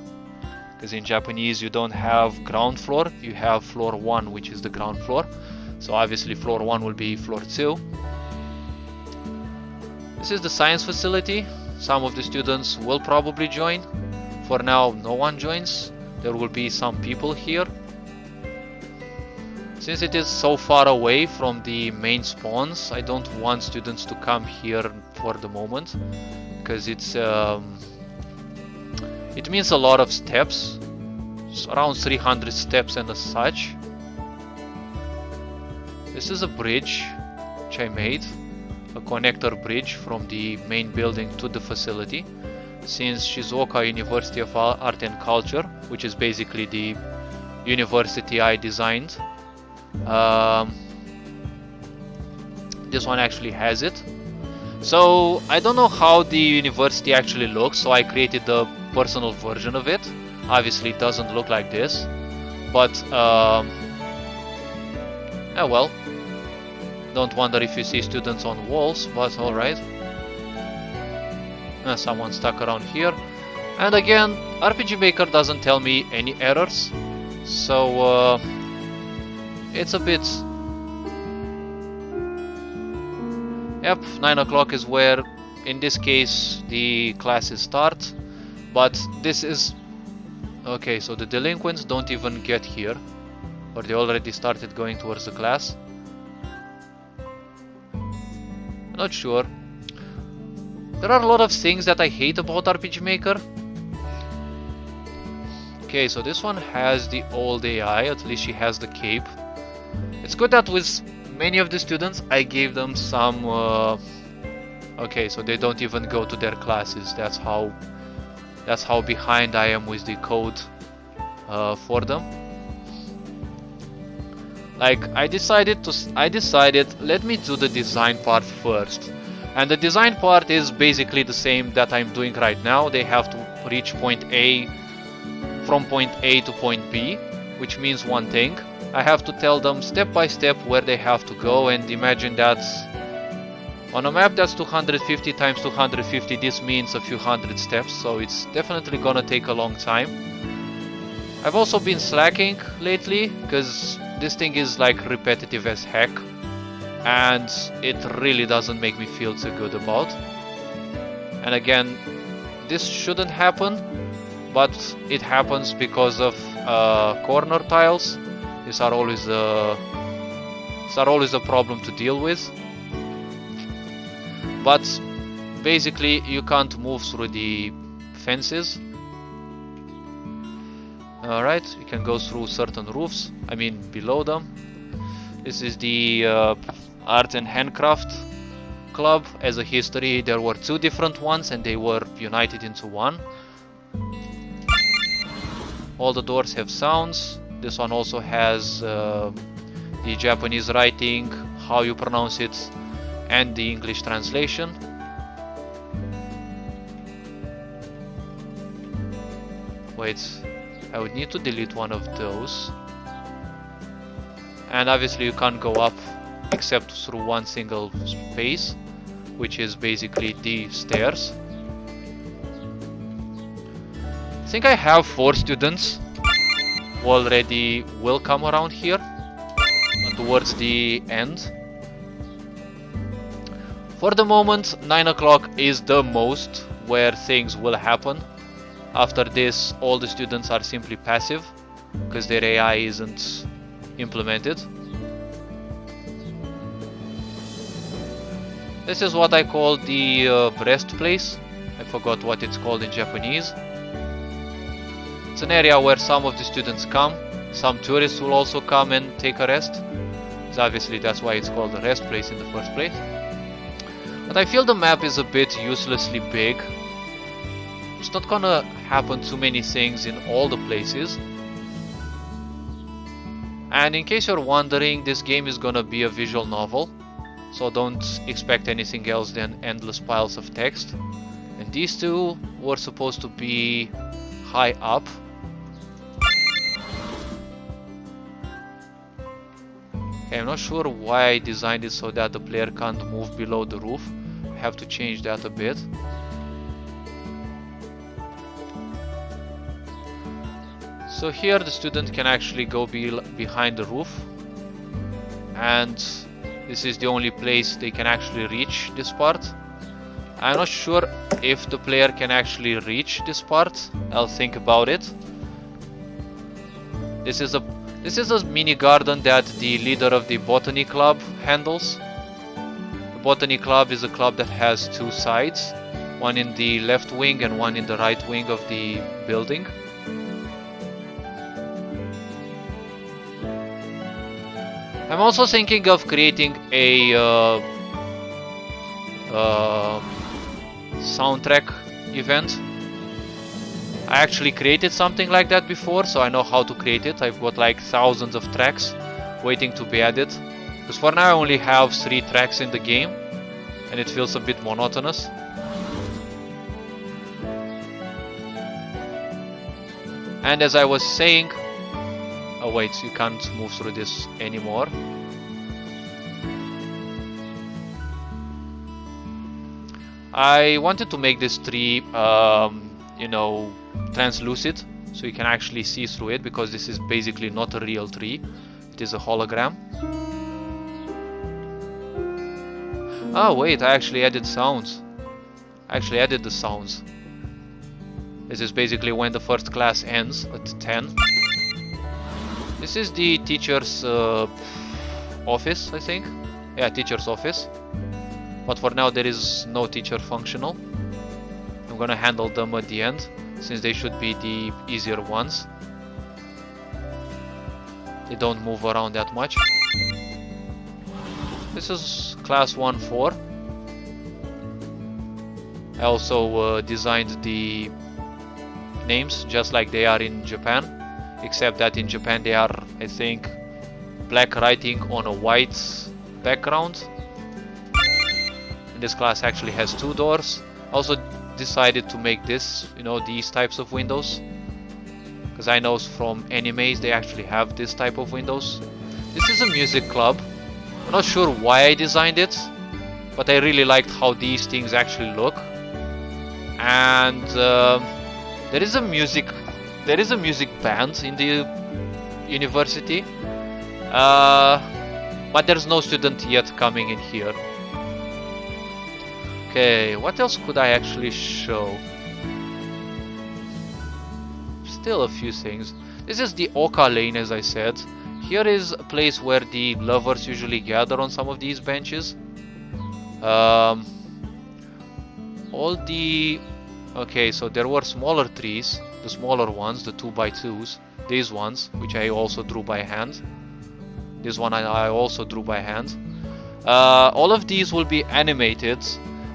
because in Japanese you don't have ground floor, you have floor 1, which is the ground floor. So obviously floor 1 will be floor 2. This is the science facility. Some of the students will probably join. For now, no one joins. There will be some people here. Since it is so far away from the main spawns, I don't want students to come here for the moment, because it means a lot of steps. It's around 300 steps and as such. This is a bridge which I made, a connector bridge from the main building to the facility. Since Shizuoka University of Art and Culture, which is basically the university I designed, this one actually has it. So I don't know how the university actually looks, so I created the personal version of it. Obviously it doesn't look like this, but oh well. Don't wonder if you see students on walls, but alright. Someone stuck around here. And again, RPG Maker doesn't tell me any errors, so it's a bit... Yep, 9 o'clock is where, in this case, the classes start. But this is... Okay, so the delinquents don't even get here, or they already started going towards the class. Not sure. There are a lot of things that I hate about RPG Maker. Okay, so this one has the old AI, at least she has the cape. It's good that with many of the students I gave them some... Okay, so they don't even go to their classes. That's how behind I am with the code for them. Like, I decided let me do the design part first. And the design part is basically the same that I'm doing right now. They have to reach point A, from point A to point B, which means one thing. I have to tell them step by step where they have to go, and imagine that on a map that's 250 times 250, this means a few hundred steps, so it's definitely gonna take a long time. I've also been slacking lately, because this thing is like repetitive as heck, and it really doesn't make me feel too good about. And again, this shouldn't happen, but it happens because of corner tiles. These are always a problem to deal with. But basically, you can't move through the fences. Alright, you can go through certain roofs, I mean below them. This is the Art and Handcraft Club. As a history, there were 2 different ones and they were united into one. All the doors have sounds. This one also has the Japanese writing, how you pronounce it, and the English translation. Wait, I would need to delete one of those. And obviously you can't go up except through one single space, which is basically the stairs. I think I have 4 students who already will come around here towards the end. For the moment, 9 o'clock is the most where things will happen. After this, all the students are simply passive because their AI isn't implemented. This is what I call the breast place. I forgot what it's called in Japanese. It's an area where some of the students come. Some tourists will also come and take a rest. So obviously that's why it's called a rest place in the first place. But I feel the map is a bit uselessly big. It's not gonna happen too many things in all the places. And in case you're wondering, this game is gonna be a visual novel. So don't expect anything else than endless piles of text. And these 2 were supposed to be high up. Okay, I'm not sure why I designed it so that the player can't move below the roof. I have to change that a bit. So here the student can actually go behind the roof, and this is the only place they can actually reach this part. I'm not sure if the player can actually reach this part. I'll think about it. This is a mini garden that the leader of the botany club handles. The botany club is a club that has 2 sides, one in the left wing and one in the right wing of the building. I'm also thinking of creating a soundtrack event. I actually created something like that before, so I know how to create it. I've got like thousands of tracks waiting to be added. Because for now I only have 3 tracks in the game, and it feels a bit monotonous. And as I was saying, oh wait, you can't move through this anymore. I wanted to make this tree, you know, translucent, so you can actually see through it, because this is basically not a real tree. It is a hologram. Oh wait, I actually added sounds. I actually added the sounds. This is basically when the first class ends at 10. This is the teacher's office, I think. Yeah, teacher's office. But for now there is no teacher functional. I'm gonna handle them at the end, since they should be the easier ones. They don't move around that much. This is class 1-4. I also designed the names just like they are in Japan, except that in Japan they are, I think, black writing on a white background. And this class actually has 2 doors. Also decided to make this, you know, these types of windows, because I know from animes they actually have this type of windows. This is a music club. I'm not sure why I designed it, but I really liked how these things actually look. And there is a music band in the university. But there's no student yet coming in here. Okay, what else could I actually show? Still a few things. This is the Oka lane, as I said. Here is a place where the lovers usually gather on some of these benches. All the... Okay, so there were smaller trees, the smaller ones, the 2x2s. These ones, which I also drew by hand. This one I also drew by hand. All of these will be animated,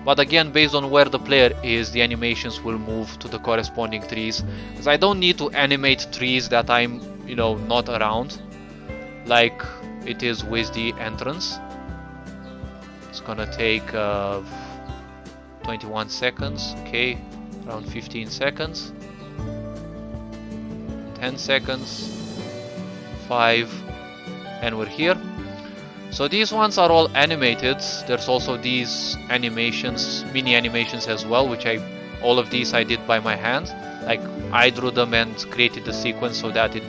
but again, based on where the player is, the animations will move to the corresponding trees. Because I don't need to animate trees that I'm, you know, not around, like it is with the entrance. It's gonna take 21 seconds, okay, around 15 seconds, 10 seconds, 5, and we're here. So these ones are all animated. There's also these animations, mini animations as well, which all of these I did by my hand. Like, I drew them and created the sequence so that it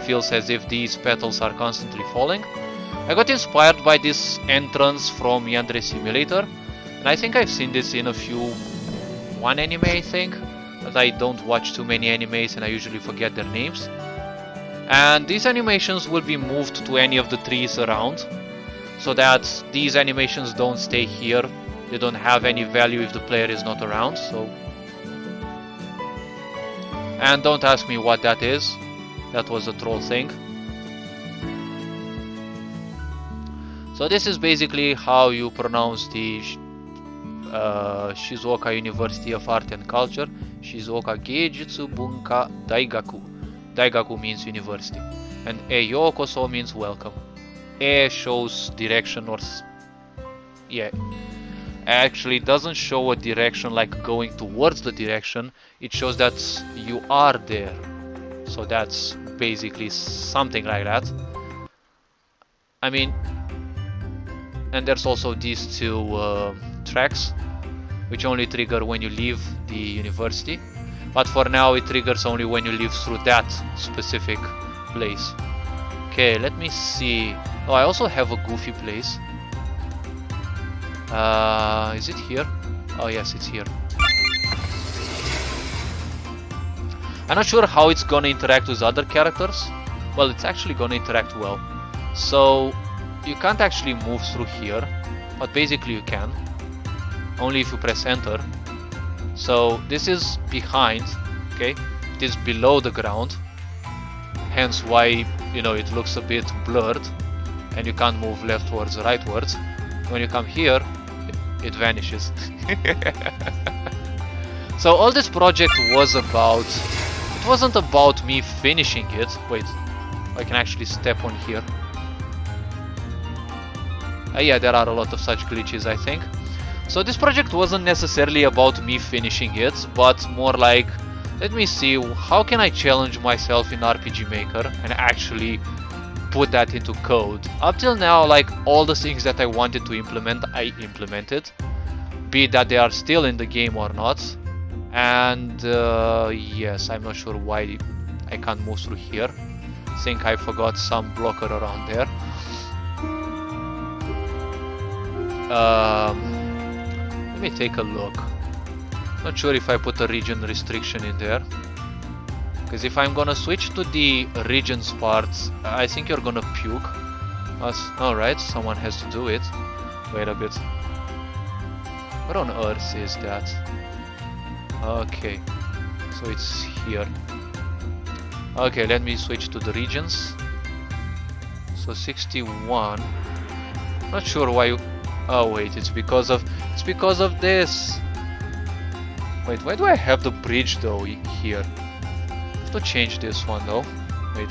feels as if these petals are constantly falling. I got inspired by this entrance from Yandere Simulator, and I think I've seen this in one anime, I think, but I don't watch too many animes and I usually forget their names. And these animations will be moved to any of the trees around, so that these animations don't stay here. They don't have any value if the player is not around. So, and don't ask me what that is. That was a troll thing. So this is basically how you pronounce the Shizuoka University of Art and Culture, Shizuoka Geijutsu Bunka Daigaku. Daigaku means university, and Eyokoso means welcome. E shows direction, or yeah, actually doesn't show a direction like going towards the direction. It shows that you are there. So that's basically something like that. I mean, and there's also these two tracks, which only trigger when you leave the university. But for now, it triggers only when you leave through that specific place. Okay, let me see. Oh, I also have a goofy place. Is it here? Oh yes, it's here. I'm not sure how it's gonna interact with other characters. Well, it's actually gonna interact well. So, you can't actually move through here, but basically you can. Only if you press enter. So, this is behind, okay? It is below the ground. Hence why, you know, it looks a bit blurred. And you can't move leftwards or rightwards. When you come here, it vanishes. So all this project was about... It wasn't about me finishing it. Wait, I can actually step on here. Yeah, there are a lot of such glitches, I think. So this project wasn't necessarily about me finishing it, but more like, let me see, how can I challenge myself in RPG Maker and actually put that into code. Up till now, like, all the things that I wanted to implement, I implemented, be that they are still in the game or not. And yes, I'm not sure why I can't move through here. I think I forgot some blocker around there. Let me take a look. Not sure if I put a region restriction in there. Because if I'm gonna switch to the regions parts, I think you're gonna puke. Alright, someone has to do it. Wait a bit. Where on earth is that? Okay, so it's here. Okay, let me switch to the regions. So 61. Not sure why you... Oh wait, it's because of this. Wait, why do I have the bridge though here? I have to change this one though. Wait.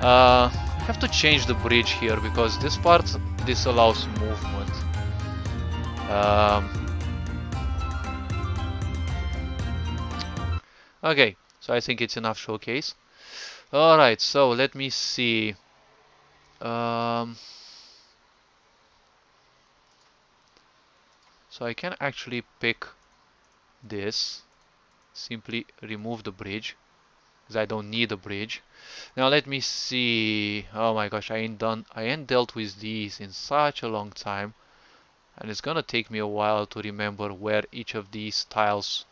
I have to change the bridge here because this part disallows movement. Okay, so I think it's enough showcase. Alright, so let me see. So I can actually pick this, simply remove the bridge, because I don't need a bridge. Now let me see. Oh my gosh, I ain't dealt with these in such a long time, and it's gonna take me a while to remember where each of these tiles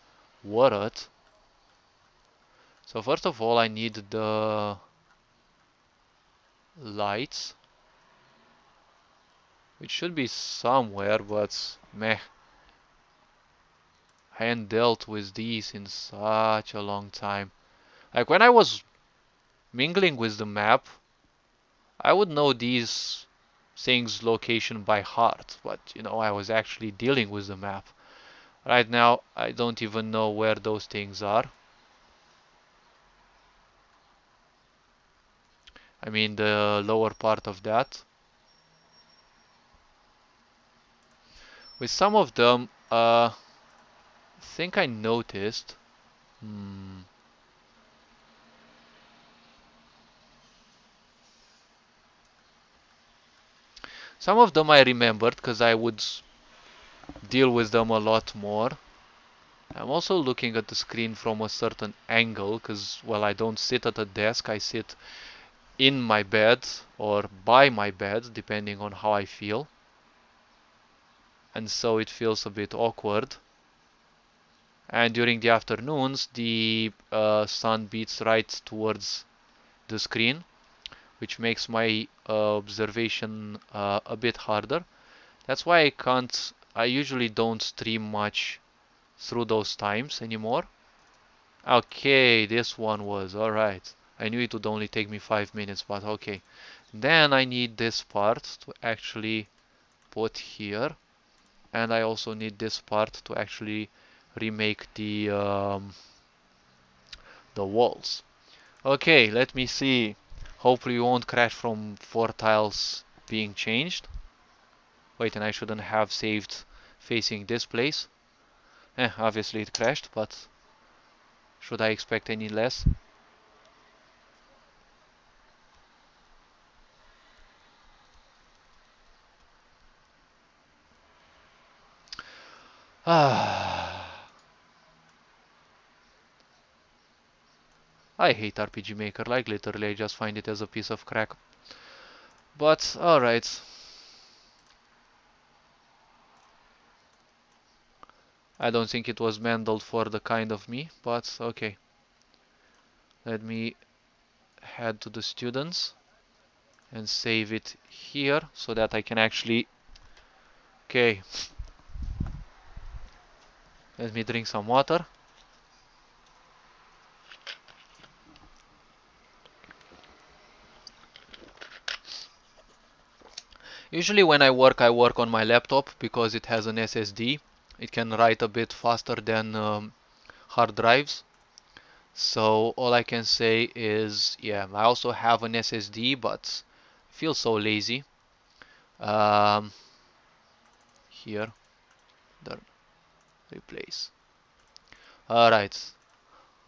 were at. So first of all, I need the lights, which should be somewhere, but meh, I ain't dealt with these in such a long time. Like when I was mingling with the map, I would know these things location by heart, but you know, I was actually dealing with the map. Right now, I don't even know where those things are. I mean, the lower part of that. With some of them, think I noticed. Hmm, some of them I remembered because I would deal with them a lot more. I'm also looking at the screen from a certain angle because, well, I don't sit at a desk, I sit in my bed or by my bed, depending on how I feel. And so it feels a bit awkward. And during the afternoons, the sun beats right towards the screen, which makes my observation a bit harder. That's why I usually don't stream much through those times anymore. Okay, this one was alright. I knew it would only take me 5 minutes, but okay. Then I need this part to actually put here, and I also need this part to actually remake the walls. Okay, let me see. Hopefully you won't crash from 4 tiles being changed. Wait, and I shouldn't have saved facing this place. Obviously it crashed, but should I expect any less? Ah, I hate RPG Maker, like literally I just find it as a piece of crack. But alright. I don't think it was mandled for the kind of me, but okay. Let me head to the students and save it here so that I can actually... Okay, let me drink some water. Usually when I work on my laptop because it has an SSD. It can write a bit faster than hard drives. So all I can say is, yeah, I also have an SSD, but I feel so lazy. Um, Here, the replace. Alright,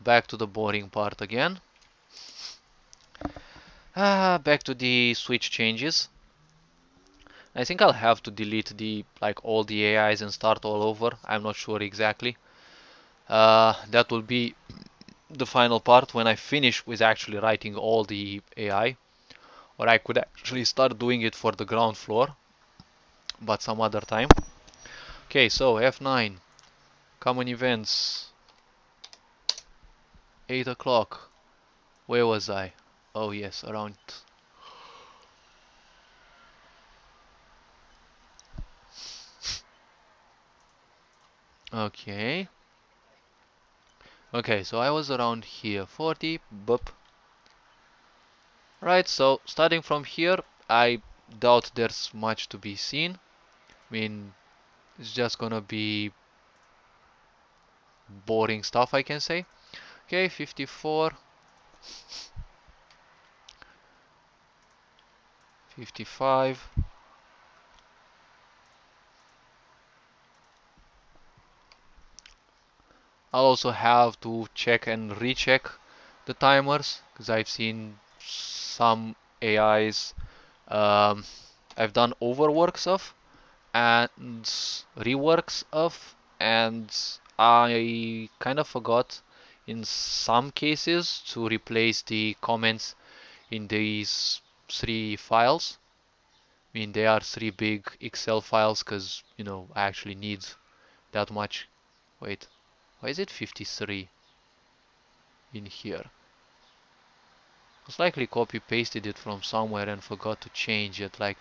back to the boring part again. Back to the switch changes. I think I'll have to delete all the AIs and start all over. I'm not sure exactly. That will be the final part when I finish with actually writing all the AI. Or I could actually start doing it for the ground floor, but some other time. Okay, so F9, common events, 8 o'clock. Where was I? Oh yes, around. Okay. Okay, so I was around here, 40, boop. Right, so starting from here, I doubt there's much to be seen. I mean, it's just gonna be boring stuff, I can say. Okay, 54, 55. I'll also have to check and recheck the timers because I've seen some AIs I've done overworks of and reworks of, and I kind of forgot in some cases to replace the comments in these three files. I mean, they are three big Excel files because, you know, I actually need that much. Wait, why is it 53 in here? Most likely copy pasted it from somewhere and forgot to change it. Like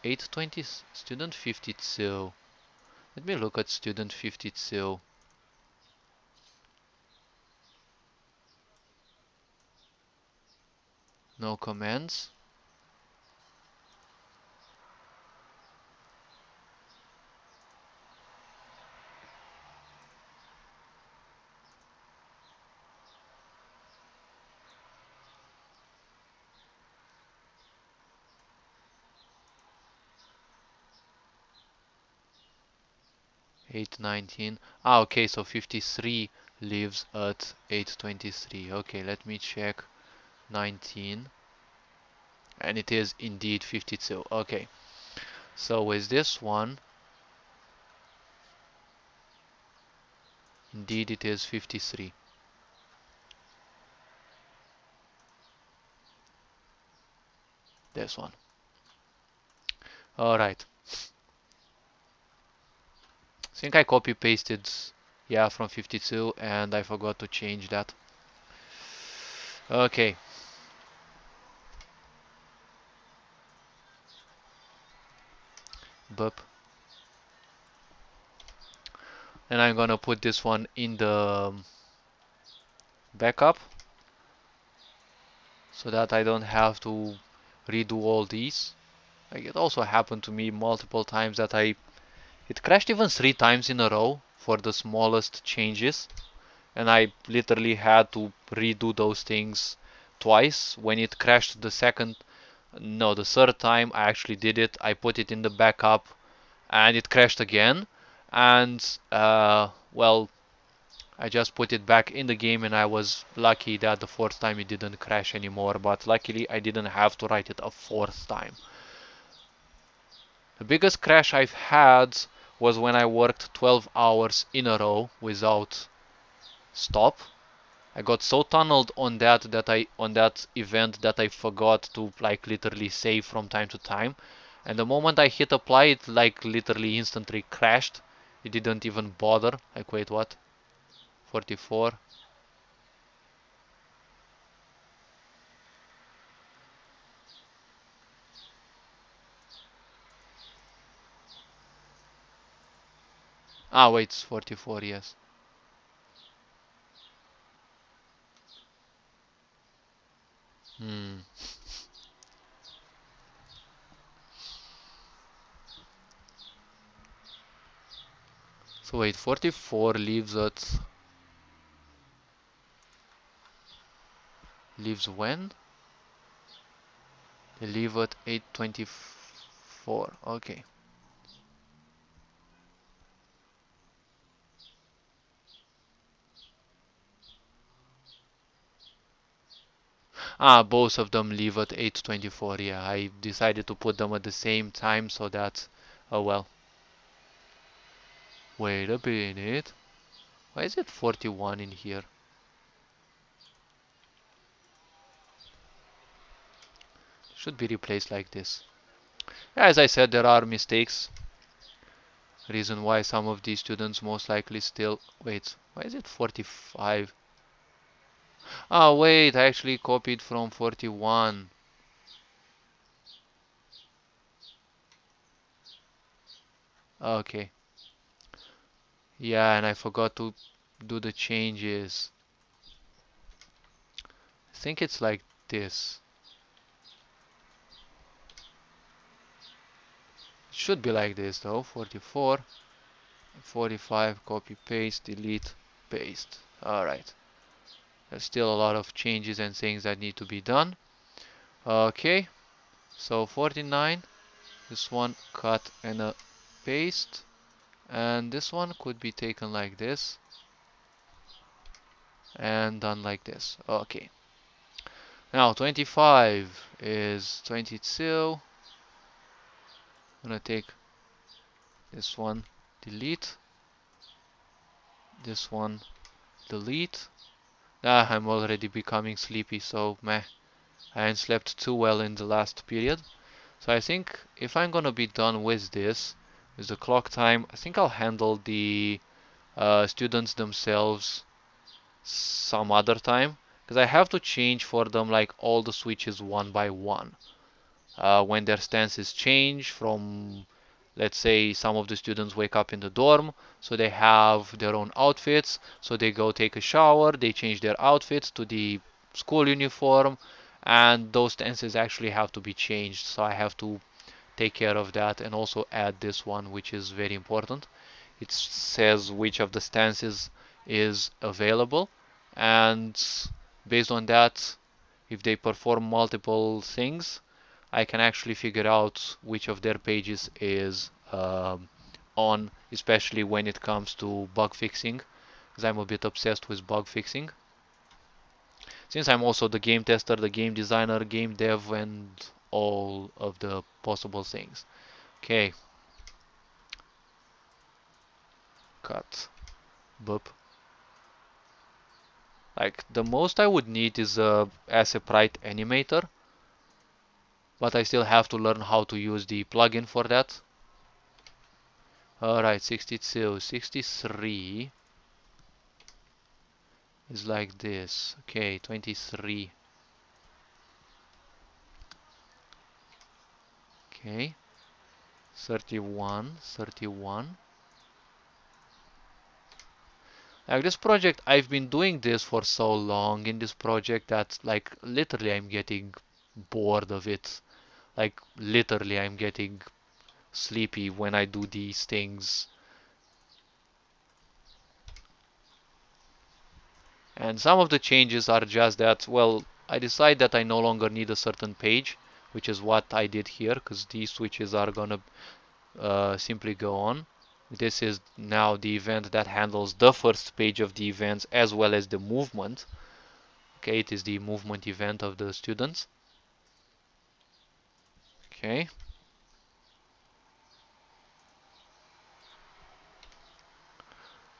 820 student 52. Let me look at student 52. No comments. Eight nineteen. Ah, okay, so 53 lives at 823. Okay, let me check 19. And it is indeed 52. Okay, so with this one, indeed it is 53. This one. Alright. I think I copy pasted, yeah, from 52 and I forgot to change that. Okay. Bup. And I'm gonna put this one in the backup so that I don't have to redo all these. Like it also happened to me multiple times that it crashed even 3 times in a row for the smallest changes, and I literally had to redo those things twice. When it crashed the third time I actually did it. I put it in the backup and it crashed again, and well, I just put it back in the game and I was lucky that the fourth time it didn't crash anymore, but luckily I didn't have to write it a fourth time. The biggest crash I've had was when I worked 12 hours in a row without stop. I got so tunneled on that event that I forgot to like literally save from time to time. And the moment I hit apply, it like literally instantly crashed. It didn't even bother. Like wait, what? 44. Ah, wait, it's 44, yes. Hmm. So wait, 44 leaves when? They leave at 8:24. Okay. Ah, both of them leave at 8:24. Yeah, I decided to put them at the same time so that, oh well. Wait a minute. Why is it 41 in here? Should be replaced like this. As I said, there are mistakes. Reason why some of these students most likely still... Wait, why is it 45? Ah, wait, I actually copied from 41. Okay. Yeah, and I forgot to do the changes. I think it's like this. It should be like this though. 44, 45, copy, paste, delete, paste. Alright. There's still a lot of changes and things that need to be done. Okay. So 49. This one cut and a paste. And this one could be taken like this. And done like this. Okay. Now 25 is 22. I'm gonna take this one, delete, this one, delete, Ah, I'm already becoming sleepy, so meh. I ain't slept too well in the last period. So I think if I'm gonna be done with this, with the clock time, I think I'll handle the students themselves some other time. Because I have to change for them like all the switches one by one. When their stances change from, let's say, some of the students wake up in the dorm, so they have their own outfits, so they go take a shower, they change their outfits to the school uniform, and those stances actually have to be changed, so I have to take care of that and also add this one, which is very important. It says which of the stances is available, and based on that, if they perform multiple things, I can actually figure out which of their pages is on, especially when it comes to bug fixing, because I'm a bit obsessed with bug fixing. Since I'm also the game tester, the game designer, game dev, and all of the possible things. Okay, cut, boop. Like the most I would need is a sprite animator, but I still have to learn how to use the plugin for that. Alright, 62, 63 is like this. Okay, 23. Okay, 31, 31. Like this project, I've been doing this for so long in this project that like literally I'm getting bored of it. Like literally I'm getting sleepy when I do these things. And some of the changes are just that, well, I decide that I no longer need a certain page, which is what I did here, because these switches are gonna simply go on. This is now the event that handles the first page of the events as well as the movement. Okay, it is the movement event of the students. Okay.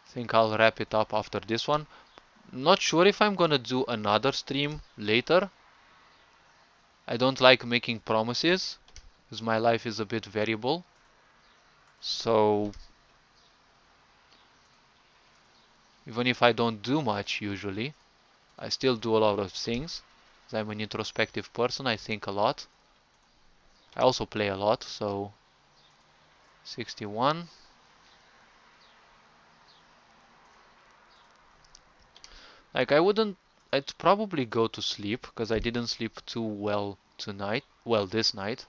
Think I'll wrap it up after this one. Not sure if I'm gonna do another stream later. I don't like making promises because my life is a bit variable. So even if I don't do much usually, I still do a lot of things. I'm an introspective person, I think a lot. I also play a lot, so 61. Like I'd probably go to sleep because I didn't sleep too well tonight. Well, this night.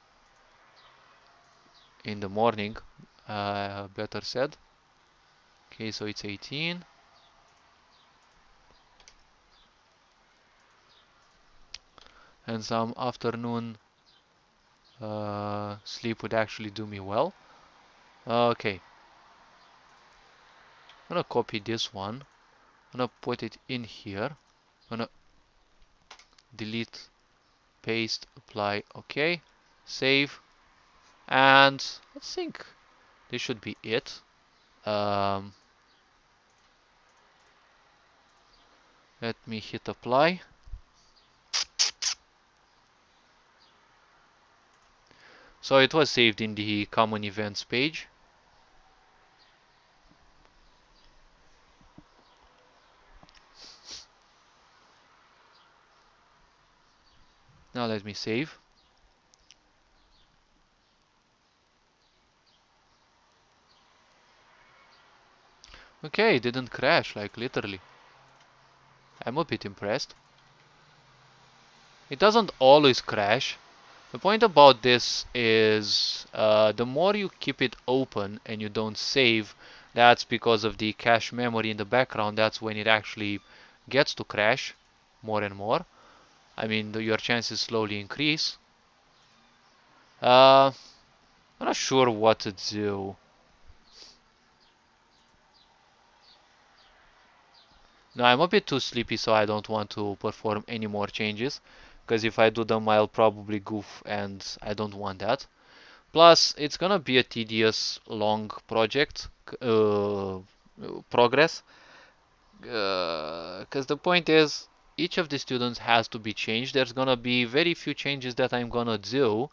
In the morning, better said. Okay, so it's 18. And some afternoon sleep would actually do me well. Okay, I'm gonna copy this one. I'm gonna put it in here. I'm gonna delete, paste, apply. Okay, save. And I think this should be it. Um, Let me hit apply. So it was saved in the common events page. Now let me save. Okay, it didn't crash, like literally. I'm a bit impressed. It doesn't always crash. The point about this is the more you keep it open and you don't save, that's because of the cache memory in the background. That's when it actually gets to crash more and more. I mean, your chances slowly increase. I'm not sure what to do. No, I'm a bit too sleepy, so I don't want to perform any more changes. Because if I do them, I'll probably goof, and I don't want that. Plus, it's gonna be a tedious, long project progress. Because the point is, each of the students has to be changed. There's gonna be very few changes that I'm gonna do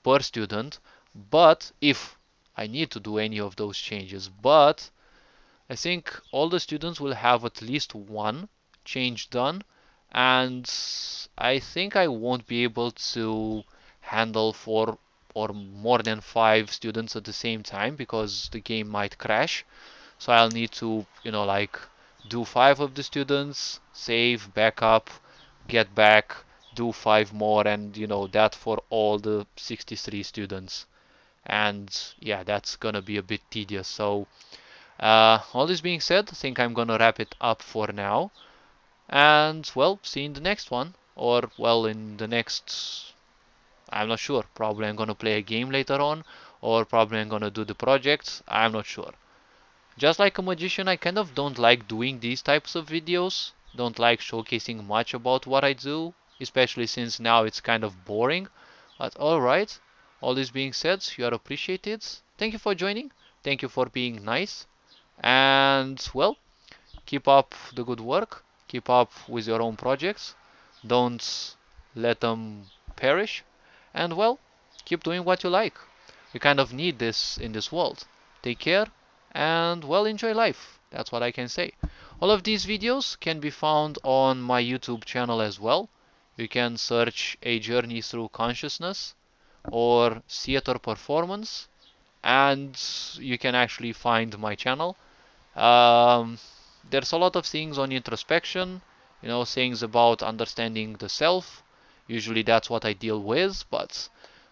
per student, but if I need to do any of those changes, but I think all the students will have at least one change done, and I think I won't be able to handle four or more than five students at the same time because the game might crash. So I'll need to, like do five of the students, save, backup, get back, do five more, and that for all the 63 students. And yeah, that's gonna be a bit tedious. So all this being said, I think I'm gonna wrap it up for now. And well, see you in the next one. Or well, in the next, I'm not sure. Probably I'm gonna play a game later on, or probably I'm gonna do the projects. I'm not sure. Just like a magician, I kind of don't like doing these types of videos. Don't like showcasing much about what I do, especially since now it's kind of boring. But alright, all this being said, you are appreciated. Thank you for joining. Thank you for being nice. And well, keep up the good work. Keep up with your own projects. Don't let them perish. And well, keep doing what you like. We kind of need this in this world. Take care and well, enjoy life. That's what I can say. All of these videos can be found on my YouTube channel as well. You can search A Journey Through Consciousness or Theater Performance, and you can actually find my channel. Um, there's a lot of things on introspection, things about understanding the self. Usually that's what I deal with, but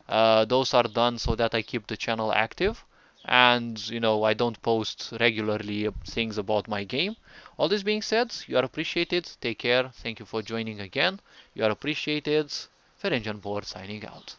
those are done so that I keep the channel active. And, I don't post regularly things about my game. All this being said, you are appreciated. Take care. Thank you for joining again. You are appreciated. Ferenc Board signing out.